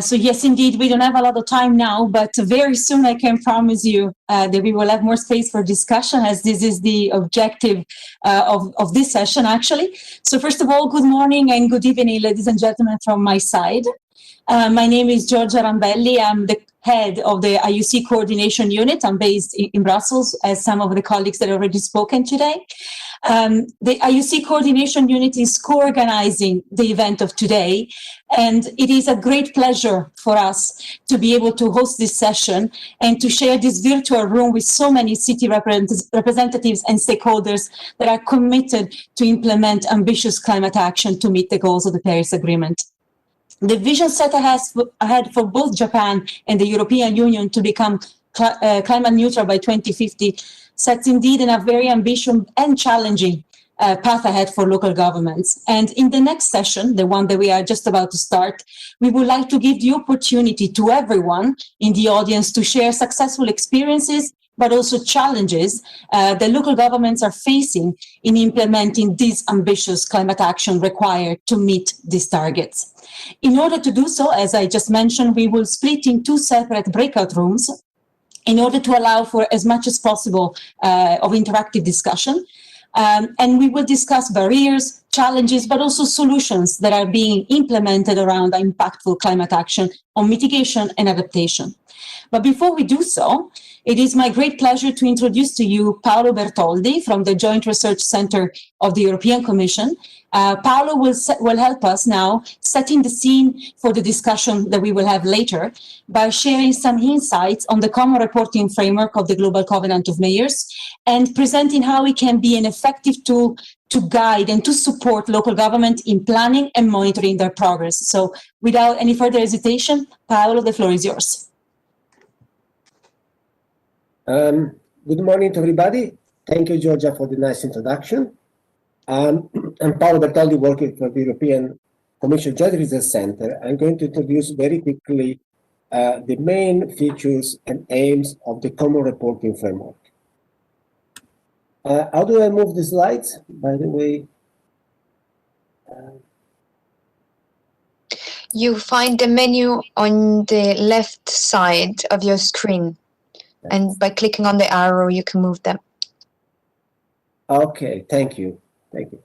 So yes, indeed, we don't have a lot of time now, but very soon I can promise you that we will have more space for discussion, as this is the objective of this session, actually. So first of all, good morning and good evening, ladies and gentlemen, from my side. My name is Giorgia Rambelli. I'm the head of the IUC Coordination Unit. I'm based in Brussels, as some of the colleagues that have already spoken today. The IUC Coordination Unit is co-organizing the event of today, and it is a great pleasure for us to be able to host this session and to share this virtual room with so many city representatives and stakeholders that are committed to implement ambitious climate action to meet the goals of the Paris Agreement. The vision set ahead for both Japan and the European Union to become climate neutral by 2050 sets indeed in a very ambitious and challenging path ahead for local governments. And in the next session, the one that we are just about to start, we would like to give the opportunity to everyone in the audience to share successful experiences, but also challenges that local governments are facing in implementing this ambitious climate action required to meet these targets. In order to do so, as I just mentioned, we will split in two separate breakout rooms in order to allow for as much as possible of interactive discussion. And we will discuss barriers, challenges, but also solutions that are being implemented around impactful climate action on mitigation and adaptation. But before we do so, it is my great pleasure to introduce to you Paolo Bertoldi from the Joint Research Center of the European Commission. Paolo will help us now setting the scene for the discussion that we will have later by sharing some insights on the common reporting framework of the Global Covenant of Mayors and presenting how it can be an effective tool to guide and to support local government in planning and monitoring their progress. So without any further hesitation, Paolo, the floor is yours. Good morning to everybody. Thank you, Georgia, for the nice introduction. I'm Paolo Bertoldi, working for the European Commission Joint Research Center. I'm going to introduce very quickly the main features and aims of the common reporting framework. How do I move the slides, by the way? You find the menu on the left side of your screen, and by clicking on the arrow, you can move them. Okay, thank you. Thank you.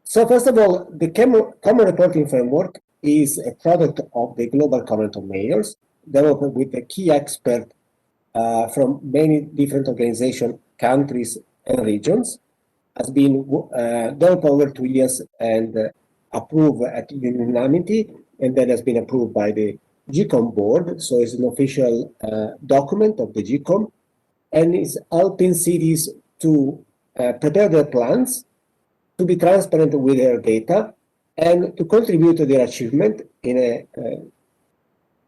So first of all, the Common Reporting Framework is a product of the Global Covenant of Mayors, developed with a key expert from many different organizations, countries, and regions. Has been developed over 2 years and approved at unanimity, and then has been approved by the GCoM board. So it's an official document of the GCoM, and is helping cities to prepare their plans, to be transparent with their data, and to contribute to their achievement in a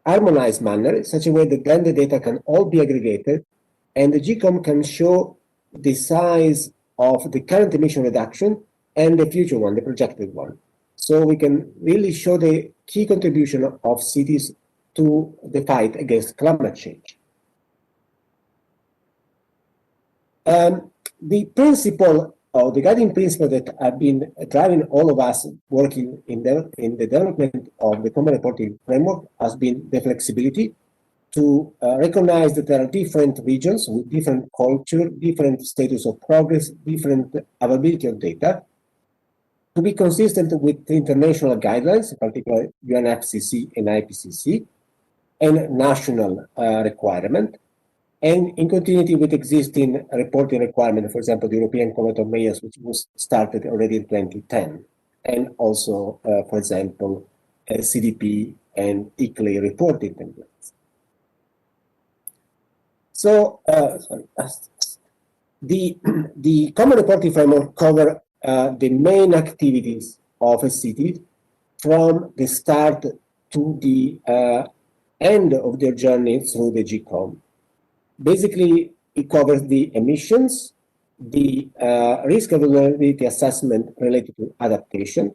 harmonized manner, such a way that then the data can all be aggregated, and the GCoM can show the size of the current emission reduction and the future one, the projected one. So we can really show the key contribution of cities to the fight against climate change. The principle, or the guiding principle that have been driving all of us working in the development of the Common Reporting Framework has been the flexibility to recognize that there are different regions with different culture, different status of progress, different availability of data, to be consistent with the international guidelines, in particular UNFCCC and IPCC, and national requirement, and in continuity with existing reporting requirement, for example, the European Covenant of Mayors, which was started already in 2010, and also, for example, CDP and ICLEI reporting templates. So, the Common Reporting Framework covers the main activities of a city from the start to the end of their journey through the GCoM. Basically, it covers the emissions, the risk and vulnerability assessment related to adaptation,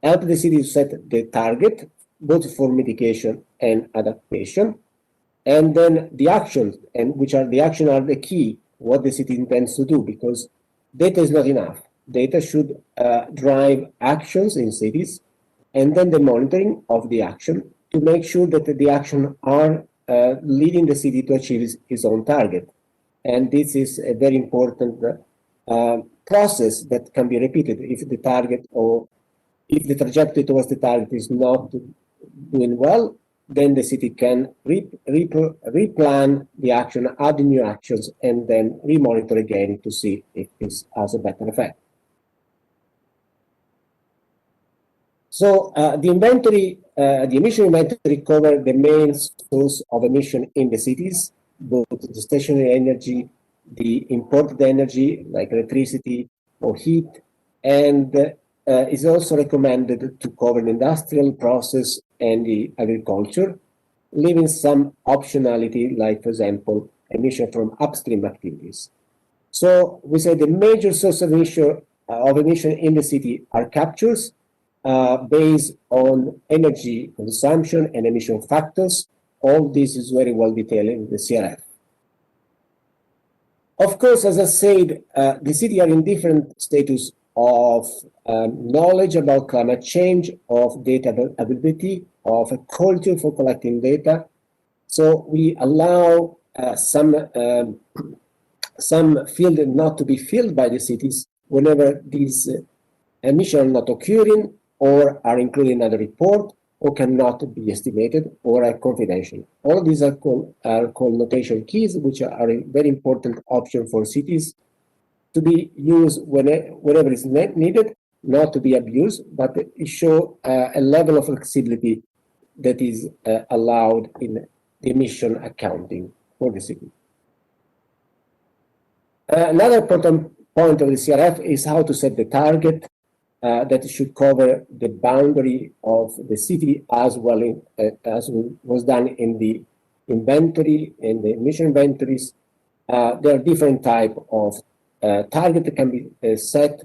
help the city to set the target, both for mitigation and adaptation, and then the actions, and which are the action are the key, what the city intends to do, because data is not enough. Data should drive actions in cities, and then the monitoring of the action to make sure that the action are leading the city to achieve its own target. And this is a very important process that can be repeated if the target or if the trajectory towards the target is not doing well, then the city can replan the action, add new actions, and then remonitor again to see if this has a better effect. So the inventory, the emission inventory covers the main source of emission in the cities, both the stationary energy, the imported energy like electricity or heat, and is also recommended to cover the industrial process and the agriculture, leaving some optionality, like, for example, emission from upstream activities. So we say the major source of emission in the city are captures based on energy consumption and emission factors. All this is very well detailed in the CRF. Of course, as I said, the city are in different status of knowledge about climate change, of data availability, of a culture for collecting data. So we allow some field not to be filled by the cities whenever these emissions are not occurring or are included in another report or cannot be estimated or are confidential. All of these are called notation keys, which are a very important option for cities to be used whenever it's needed, not to be abused, but it shows a level of flexibility that is allowed in the emission accounting for the city. Another important point of the CRF is how to set the target that should cover the boundary of the city as well as was done in the inventory, in the emission inventories. There are different types of target that can be set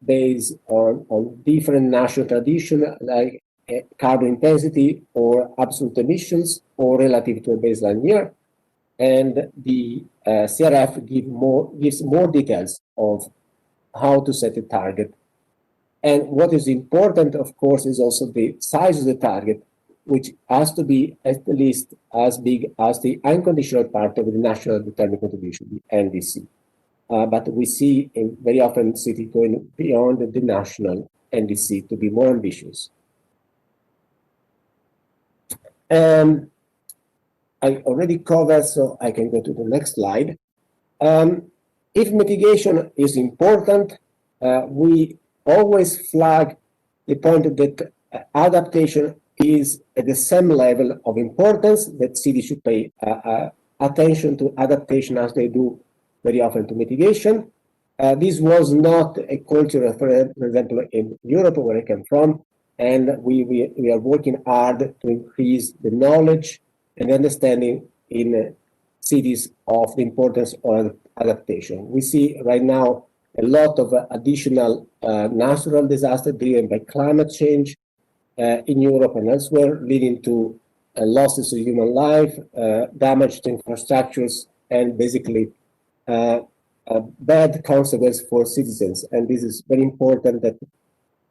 based on different national tradition, like carbon intensity or absolute emissions or relative to a baseline year. And the CRF gives more details of how to set a target. And what is important, of course, is also the size of the target, which has to be at least as big as the unconditional part of the national determined contribution, the NDC. But we see very often cities going beyond the national NDC to be more ambitious. I already covered, so I can go to the next slide. If mitigation is important, we always flag the point that adaptation is at the same level of importance, that cities should pay attention to adaptation as they do very often to mitigation. This was not a culture, for example, in Europe, where I come from, and we are working hard to increase the knowledge and understanding in cities of the importance of adaptation. We see right now a lot of additional natural disasters driven by climate change in Europe and elsewhere, leading to losses of human life, damage to infrastructures, and basically bad consequences for citizens. And this is very important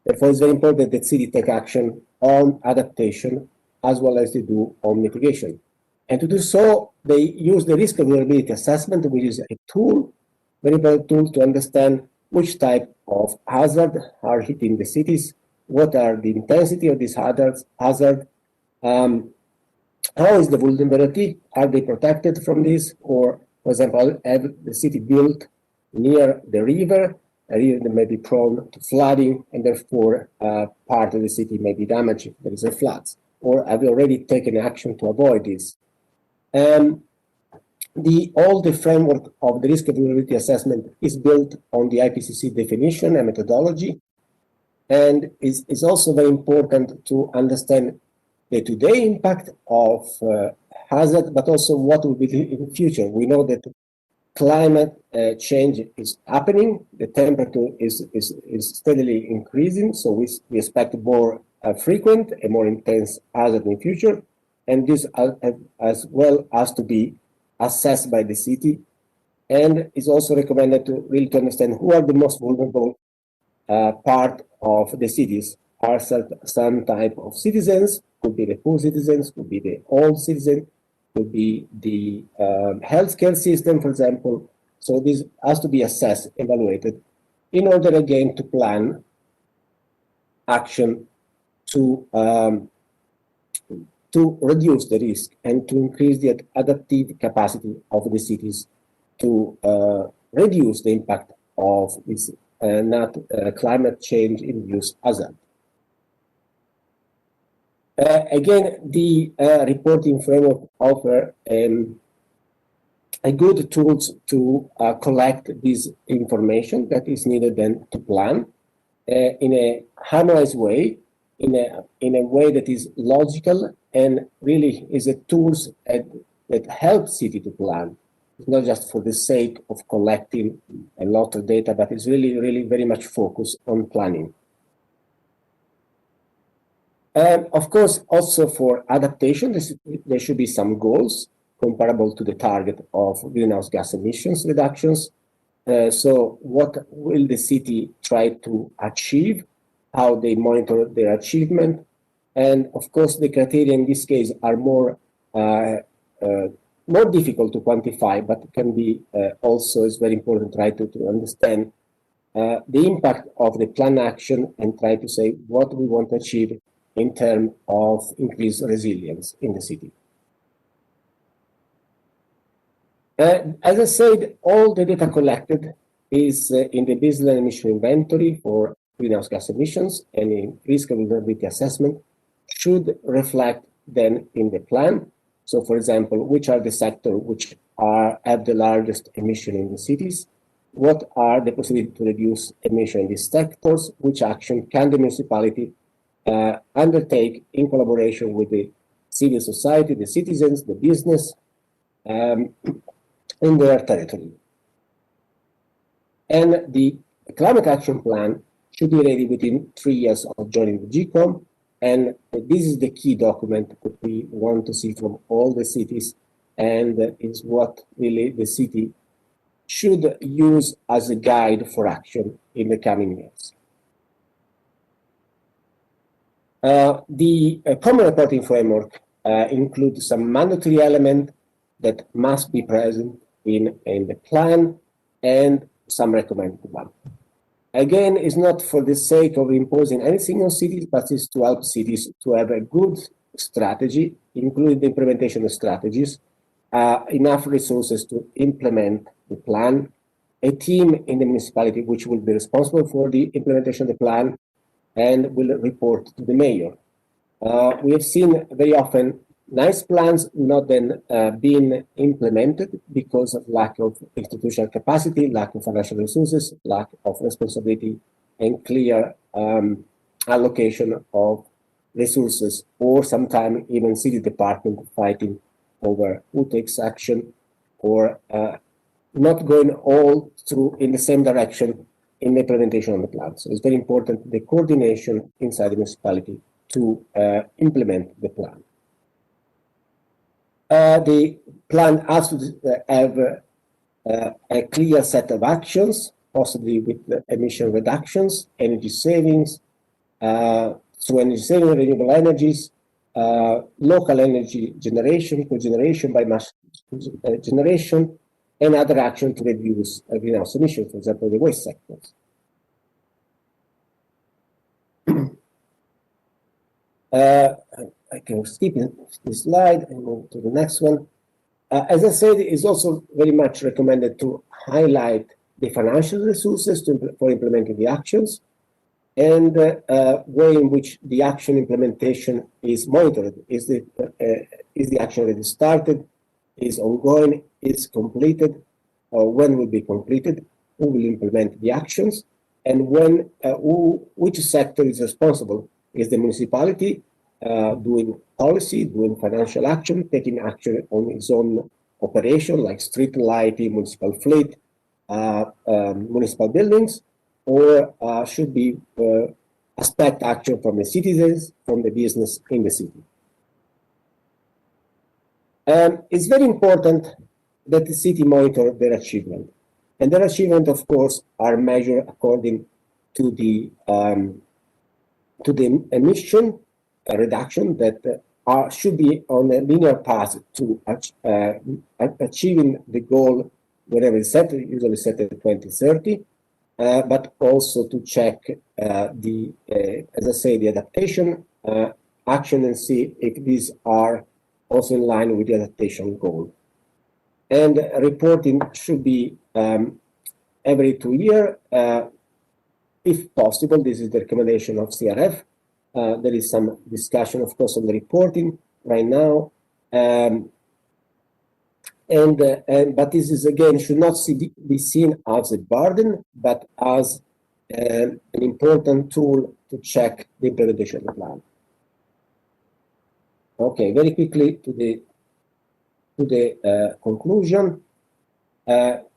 therefore it's very important that cities take action on adaptation as well as they do on mitigation. And to do so, they use the risk and vulnerability assessment, which is a tool, very important tool to understand which type of hazard are hitting the cities, what are the intensity of these hazards, how is the vulnerability, are they protected from this, or, for example, have the city built near the river, a river that may be prone to flooding, and therefore part of the city may be damaged if there is a flood, or have they already taken action to avoid this? All the framework of the risk and vulnerability assessment is built on the IPCC definition and methodology, and is also very important to understand the today impact of hazard, but also what will be in the future. We know that climate change is happening, the temperature is steadily increasing, so we expect more frequent and more intense hazard in the future, and this as well has to be assessed by the city, and is also recommended to really understand who are the most vulnerable part of the cities. Are some type of citizens, could be the poor citizens, could be the old citizen, could be the healthcare system, for example. So this has to be assessed, evaluated, in order again to plan action to reduce the risk and to increase the adaptive capacity of the cities to reduce the impact of this climate change induced hazard. Again, the reporting framework offers a good tools to collect this information that is needed then to plan in a harmonized way, in a way that is logical and really is a tools that help city to plan. It's not just for the sake of collecting a lot of data, but it's really, really very much focused on planning. Of course, also for adaptation, there should be some goals comparable to the target of greenhouse gas emissions reductions. So what will the city try to achieve, how they monitor their achievement, and of course the criteria in this case are more difficult to quantify, but can be also is very important to try to understand the impact of the plan action and try to say what we want to achieve in terms of increased resilience in the city. As I said, all the data collected is in the baseline emission inventory for greenhouse gas emissions, and in risk and vulnerability assessment should reflect then in the plan. So, for example, which are the sectors which have the largest emission in the cities? What are the possibilities to reduce emission in these sectors? Which action can the municipality undertake in collaboration with the civil society, the citizens, the business in their territory? And the climate action plan should be ready within 3 years of joining the GCoM And this is the key document that we want to see from all the cities, and is what really the city should use as a guide for action in the coming years. The common reporting framework includes some mandatory elements that must be present in the plan and some recommended ones. Again, it's not for the sake of imposing anything on cities, but it's to help cities to have a good strategy, including the implementation of strategies, enough resources to implement the plan, a team in the municipality which will be responsible for the implementation of the plan and will report to the mayor. We have seen very often nice plans not then being implemented because of lack of institutional capacity, lack of financial resources, lack of responsibility, and clear allocation of resources, or sometimes even city department fighting over who takes action, or not going all through in the same direction in the implementation of the plan. So it's very important the coordination inside the municipality to implement the plan. The plan has to have a clear set of actions, possibly with emission reductions, energy savings, through energy saving, renewable energies, local energy generation, cogeneration by mass generation, and other action to reduce greenhouse emissions, for example, the waste sectors. I can skip this slide and move to the next one. As I said, it's also very much recommended to highlight the financial resources for implementing the actions, and way in which the action implementation is monitored. Is the action already started, is ongoing, is completed, or when will be completed, who will implement the actions, and when which sector is responsible. Is the municipality doing policy, doing financial action, taking action on its own operation, like street lighting, municipal fleet, municipal buildings, or should be expect action from the citizens, from the business in the city. It's very important that the city monitor their achievement, and their achievement, of course, are measured according to the emission reduction that should be on a linear path to achieving the goal wherever it's set, usually set at 2030, but also to check as I say, the adaptation action and see if these are also in line with the adaptation goal. And reporting should be every 2 years, if possible. This is the recommendation of CRF. There is some discussion, of course, on the reporting right now. But this is, again, should not be seen as a burden, but as an important tool to check the implementation of the plan. Okay, very quickly to the conclusion.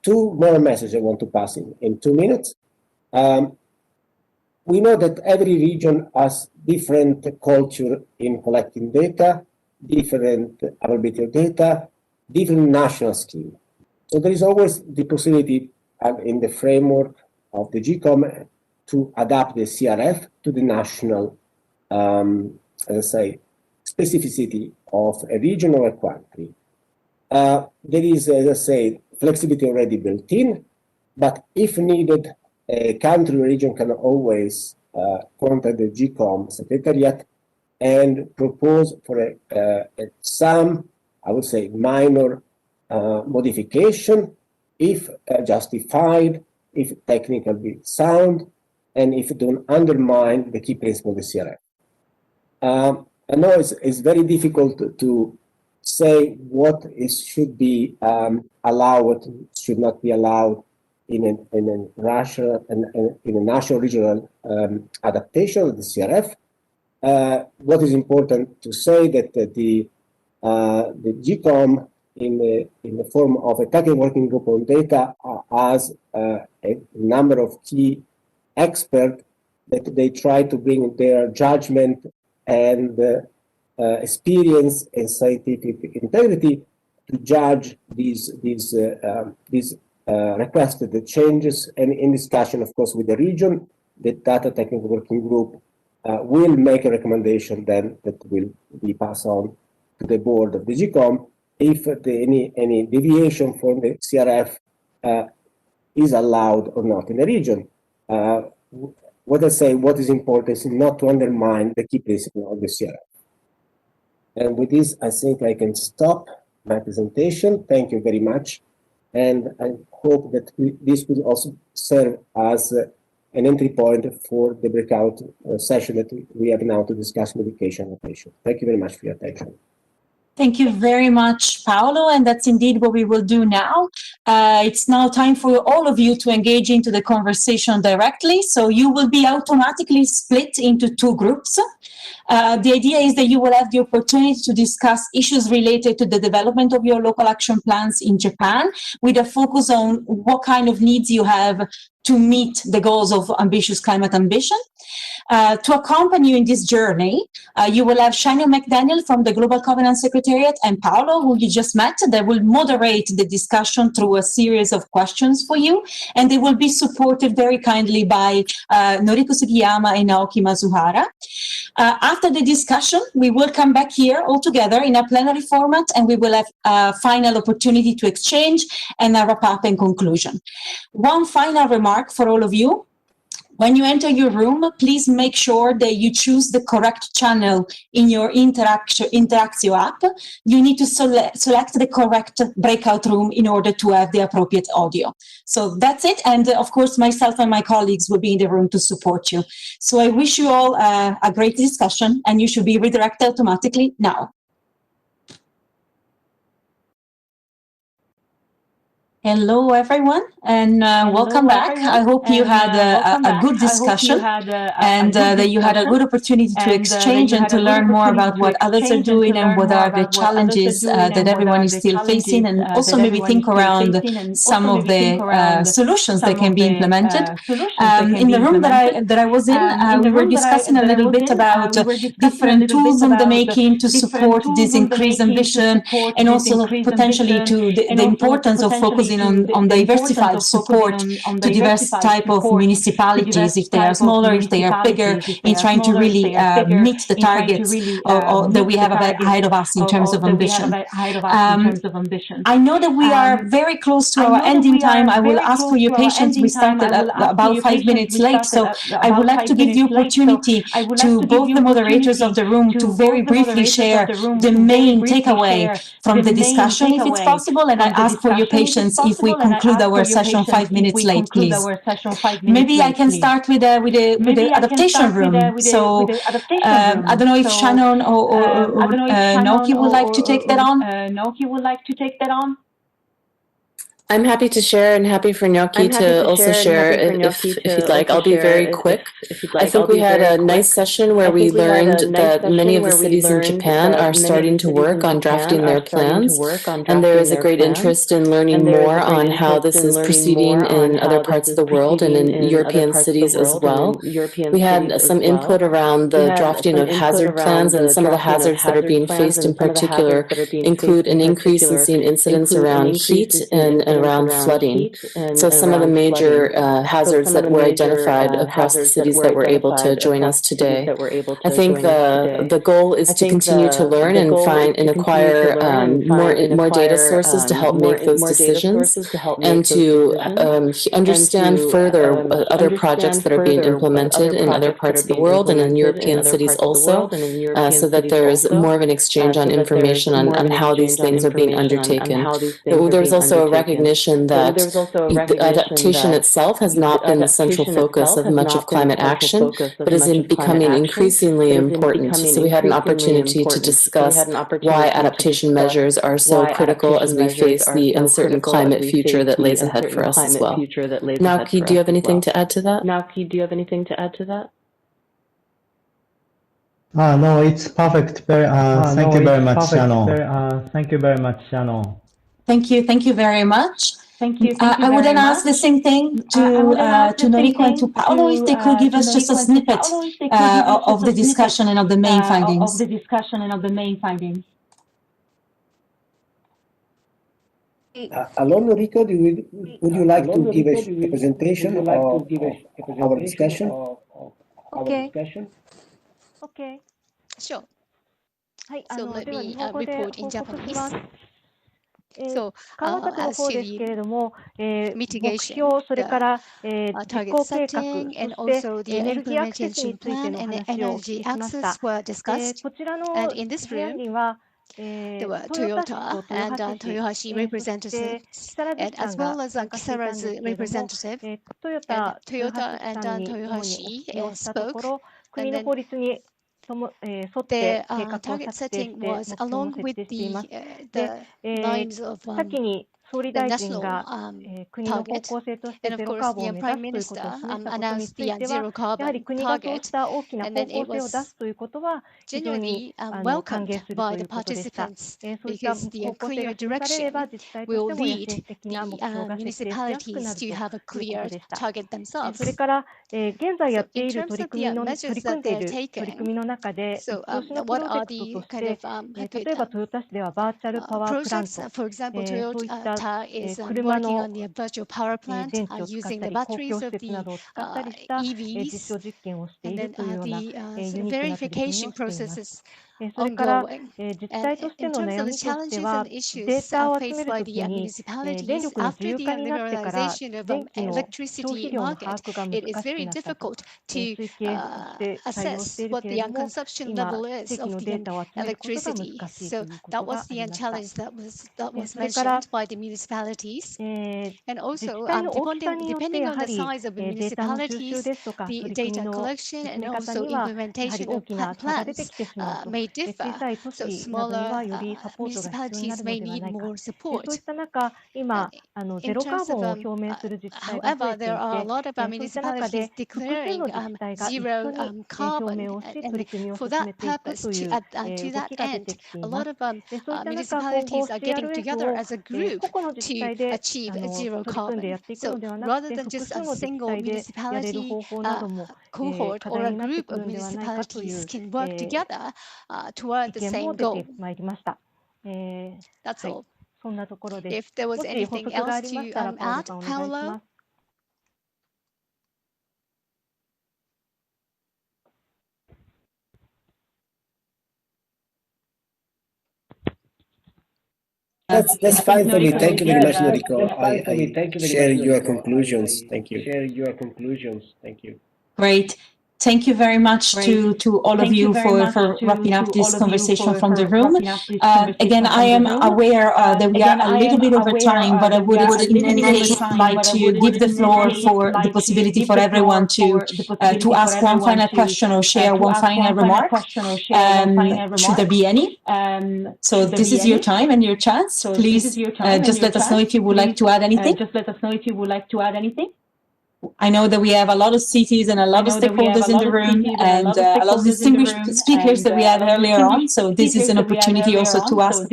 Two more messages I want to pass in 2 minutes. We know that every region has different culture in collecting data, different availability of data, different national scheme. So there is always the possibility in the framework of the GCoM to adapt the CRF to the national, let's say, specificity of a region or a country. There is, as I say, flexibility already built in, but if needed, a country or region can always contact the GCoM Secretariat and propose for some, I would say, minor modification, if justified, if technically sound, and if it don't undermine the key principle of the CRF. I know it's very difficult to say what should be allowed, what should not be allowed in a national regional adaptation of the CRF. What is important to say that the GCoM in the form of a technical working group on data has a number of key experts that they try to bring their judgment and experience and scientific integrity to judge these requested changes, and in discussion, of course, with the region, the Data Technical Working Group will make a recommendation then that will be passed on to the board of the GCoM if any deviation from the CRF is allowed or not in the region. What I say, what is important is not to undermine the key principle of the CRF. And with this, I think I can stop my presentation. Thank you very much. And I hope that this will also serve as an entry point for the breakout session that we have now to discuss medication annotation. Thank you very much for your attention. Thank you very much, Paolo, and that's indeed what we will do now. It's now time for all of you to engage into the conversation directly, so you will be automatically split into two groups. The idea is that you will have the opportunity to discuss issues related to the development of your local action plans in Japan, with a focus on what kind of needs you have to meet the goals of ambitious climate ambition. To accompany you in this journey, you will have Shannon McDaniel from the Global Covenant Secretariat and Paolo, who you just met, that will moderate the discussion through a series of questions for you, and they will be supported very kindly by Noriko Sugiyama and Naoki Mazuhara. After the discussion, we will come back here all together in a plenary format, and we will have a final opportunity to exchange and a wrap up and conclusion. One final remark for all of you. When you enter your room, please make sure that you choose the correct channel in your Interactio app. You need to select the correct breakout room in order to have the appropriate audio. So that's it. And of course, myself and my colleagues will be in the room to support you. So I wish you all a great discussion, and you should be redirected automatically now. Hello, everyone, and welcome back. I hope you had a good discussion and that you had a good opportunity to exchange and to learn more about what others are doing and what are the challenges that everyone is still facing, and also maybe think around some of the solutions that can be implemented. In the room that I was in, we were discussing a little bit about different tools on the making to support this increased ambition, and also potentially to the importance of focusing on diversified support to diverse type of municipalities, if they are smaller, if they are bigger, in trying to really meet the targets that we have ahead of us in terms of ambition. I know that we are very close to our ending time. I will ask for your patience. We started about 5 minutes late, so I would like to give the opportunity to both the moderators of the room to very briefly share the main takeaway from the discussion, if it's possible, and I ask for your patience if we conclude our session 5 minutes late, please. Maybe I can start with the adaptation room. So I don't know if Shannon or Naoki would like to take that on. I'm happy to share, and happy for Gnocchi to also share if you'd like. I'll be very quick. I think we had a nice session where we learned that many of the cities in Japan are starting to work on drafting their plans, and there is a great interest in learning more on how this is proceeding in other parts of the world and in European cities as well. We had some input around the drafting of hazard plans, and some of the hazards that are being faced in particular include an increase in seeing incidents around heat and around flooding. So some of the major hazards that were identified across the cities that were able to join us today. I think the goal is to continue to learn and find and acquire more data sources to help make those decisions, and to understand further other projects that are being implemented in other parts of the world and in European cities also, so that there is more of an exchange on information on how these things are being undertaken. There's also a recognition that the adaptation itself has not been the central focus of much of climate action, but is becoming increasingly important. So we had an opportunity to discuss why adaptation measures are so critical as we face the uncertain climate future that lays ahead for us as well. Naoki, do you have anything to add to that? No, it's perfect. Thank you very much, Shannon. Thank you very much. I would then ask the same thing to Noriko and to Paolo if they could give us just a snippet of the discussion and of the main findings. Alon, Noriko, would you like to give a presentation of our discussion? Okay. Sure. So let me report in Japanese. So, as to the mitigation, the target setting, and also the implementation plan and the energy access were discussed. And in this room, there were Toyota and Toyohashi representatives, and as well as Kisara's representative. And Toyota and Toyohashi spoke, and then their target setting was along with the lines of the national target. And of course, the Prime Minister announced the zero carbon target, and then it was generally welcomed by the participants because the clear direction will lead the municipalities to have a clear target themselves. So in terms of the measures that they're taking, so what are the kind of projects? For example, Toyota is working on the virtual power plant using the batteries of the EVs, and then the verification processes ongoing. And in terms of the challenges and issues faced by the municipalities after the liberalization of electricity market, it is very difficult to assess what the consumption level is of the electricity. So that was the challenge that was mentioned by the municipalities. And also, depending on the size of the municipalities, the data collection and also implementation of plans may differ. So smaller municipalities may need more support. In terms of, however, there are a lot of municipalities declaring zero carbon, and for that purpose, to that end, a lot of municipalities are getting together as a group to achieve zero carbon. So rather than just a single municipality cohort or a group of municipalities can work together toward the same goal. That's all. If there was anything else to add, Paolo? That's fine for me. Thank you very much, Noriko. I share your conclusions. Thank you. Great. Thank you very much to all of you for wrapping up this conversation from the room. Again, I am aware that we are a little bit over time, but I would in any case like to give the floor for the possibility for everyone to ask one final question or share one final remark. Should there be any? So this is your time and your chance. Please just let us know if you would like to add anything. I know that we have a lot of cities and a lot of stakeholders in the room and a lot of distinguished speakers that we had earlier on. So this is an opportunity also to ask a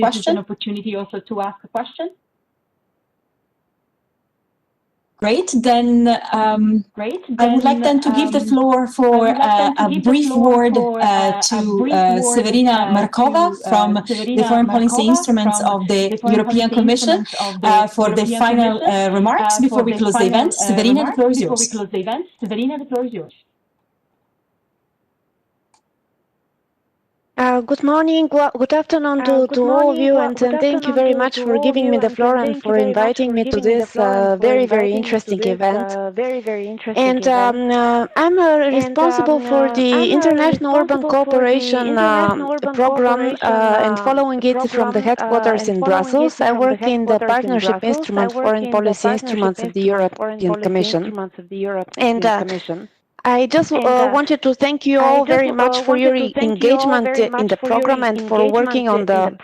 question. Great. Then I would like then to give the floor for a brief word to Severina Markova from the Foreign Policy Instruments of the European Commission for the final remarks before we close the event. Severina, the floor is yours. Good morning, good afternoon to all of you, and thank you very much for giving me the floor and for inviting me to this very interesting event. And I'm responsible for the International Urban Cooperation program and following it from the headquarters in Brussels. I work in the Partnership Instrument, Foreign Policy Instruments of the European Commission. And I just wanted to thank you all very much for your engagement in the program and for working on the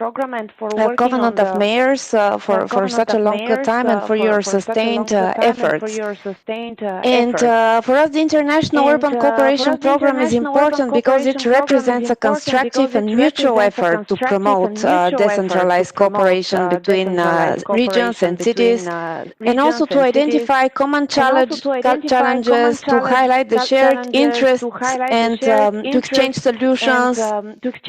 Covenant of Mayors for such a long time and for your sustained efforts. And for us, the International Urban Cooperation Program is important because it represents a constructive and mutual effort to promote decentralized cooperation between regions and cities, and also to identify common challenges, to highlight the shared interests, and to exchange solutions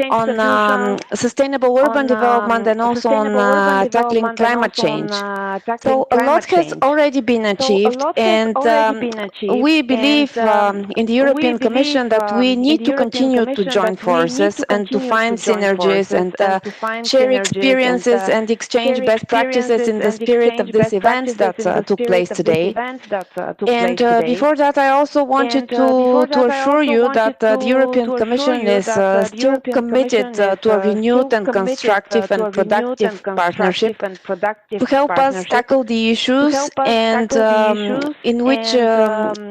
on sustainable urban development and also on tackling climate change. So a lot has already been achieved, and we believe in the European Commission that we need to continue to join forces and to find synergies and share experiences and exchange best practices in the spirit of this event that took place today. And before that, I also wanted to assure you that the European Commission is still committed to a renewed and constructive and productive partnership to help us tackle the issues and in which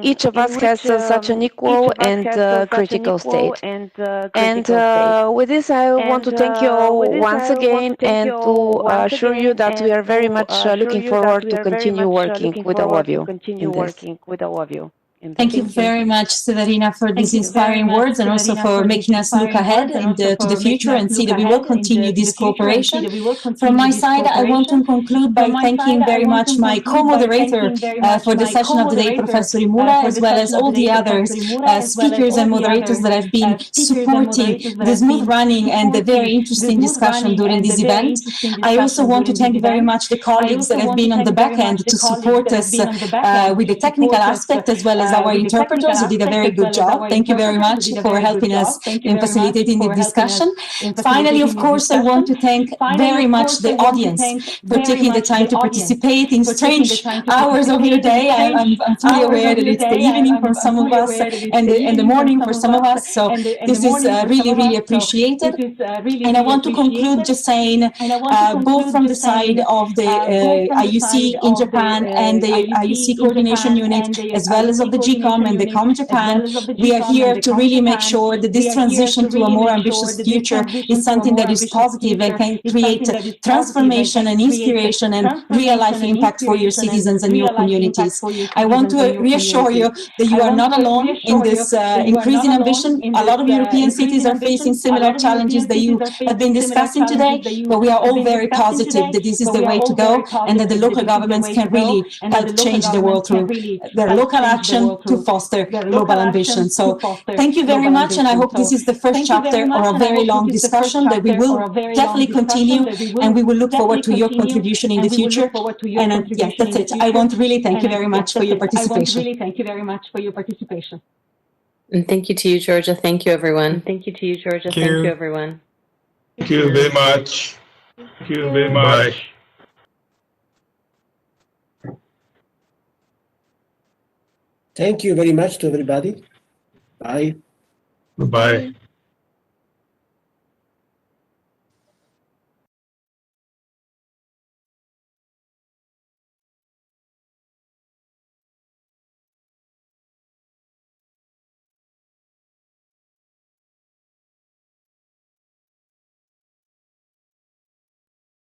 each of us has such an equal and critical state. And with this, I want to thank you all once again and to assure you that we are very much looking forward to continue working with all of you in this. Thank you very much, Severina, for these inspiring words and also for making us look ahead and to the future and see that we will continue this cooperation. From my side, I want to conclude by thanking very much my co-moderator for the session of the day, Professor Imura, as well as all the others, speakers and moderators that have been supporting the smooth running and the very interesting discussion during this event. I also want to thank very much the colleagues that have been on the back end to support us with the technical aspect, as well as our interpreters who did a very good job. Thank you very much for helping us in facilitating the discussion. Finally, of course, I want to thank very much the audience for taking the time to participate in strange hours of your day. I'm fully aware that it's the evening for some of us and the morning for some of us. So this is really, really appreciated. And I want to conclude just saying, both from the side of the IUC in Japan and the IUC coordination unit, as well as of the GCoM and the COM Japan, we are here to really make sure that this transition to a more ambitious future is something that is positive and can create transformation and inspiration and real life impact for your citizens and your communities. I want to reassure you that you are not alone in this increasing ambition. A lot of European cities are facing similar challenges that you have been discussing today, but we are all very positive that this is the way to go and that the local governments can really help change the world through their local action to foster global ambition. So thank you very much, and I hope this is the first chapter of a very long discussion that we will definitely continue, and we will look forward to your contribution in the future. And yeah, that's it. I want to really thank you very much for your participation. And thank you to you, Georgia. Thank you, everyone. Thank you very much. Thank you very much. Thank you very much to everybody. Bye. Bye.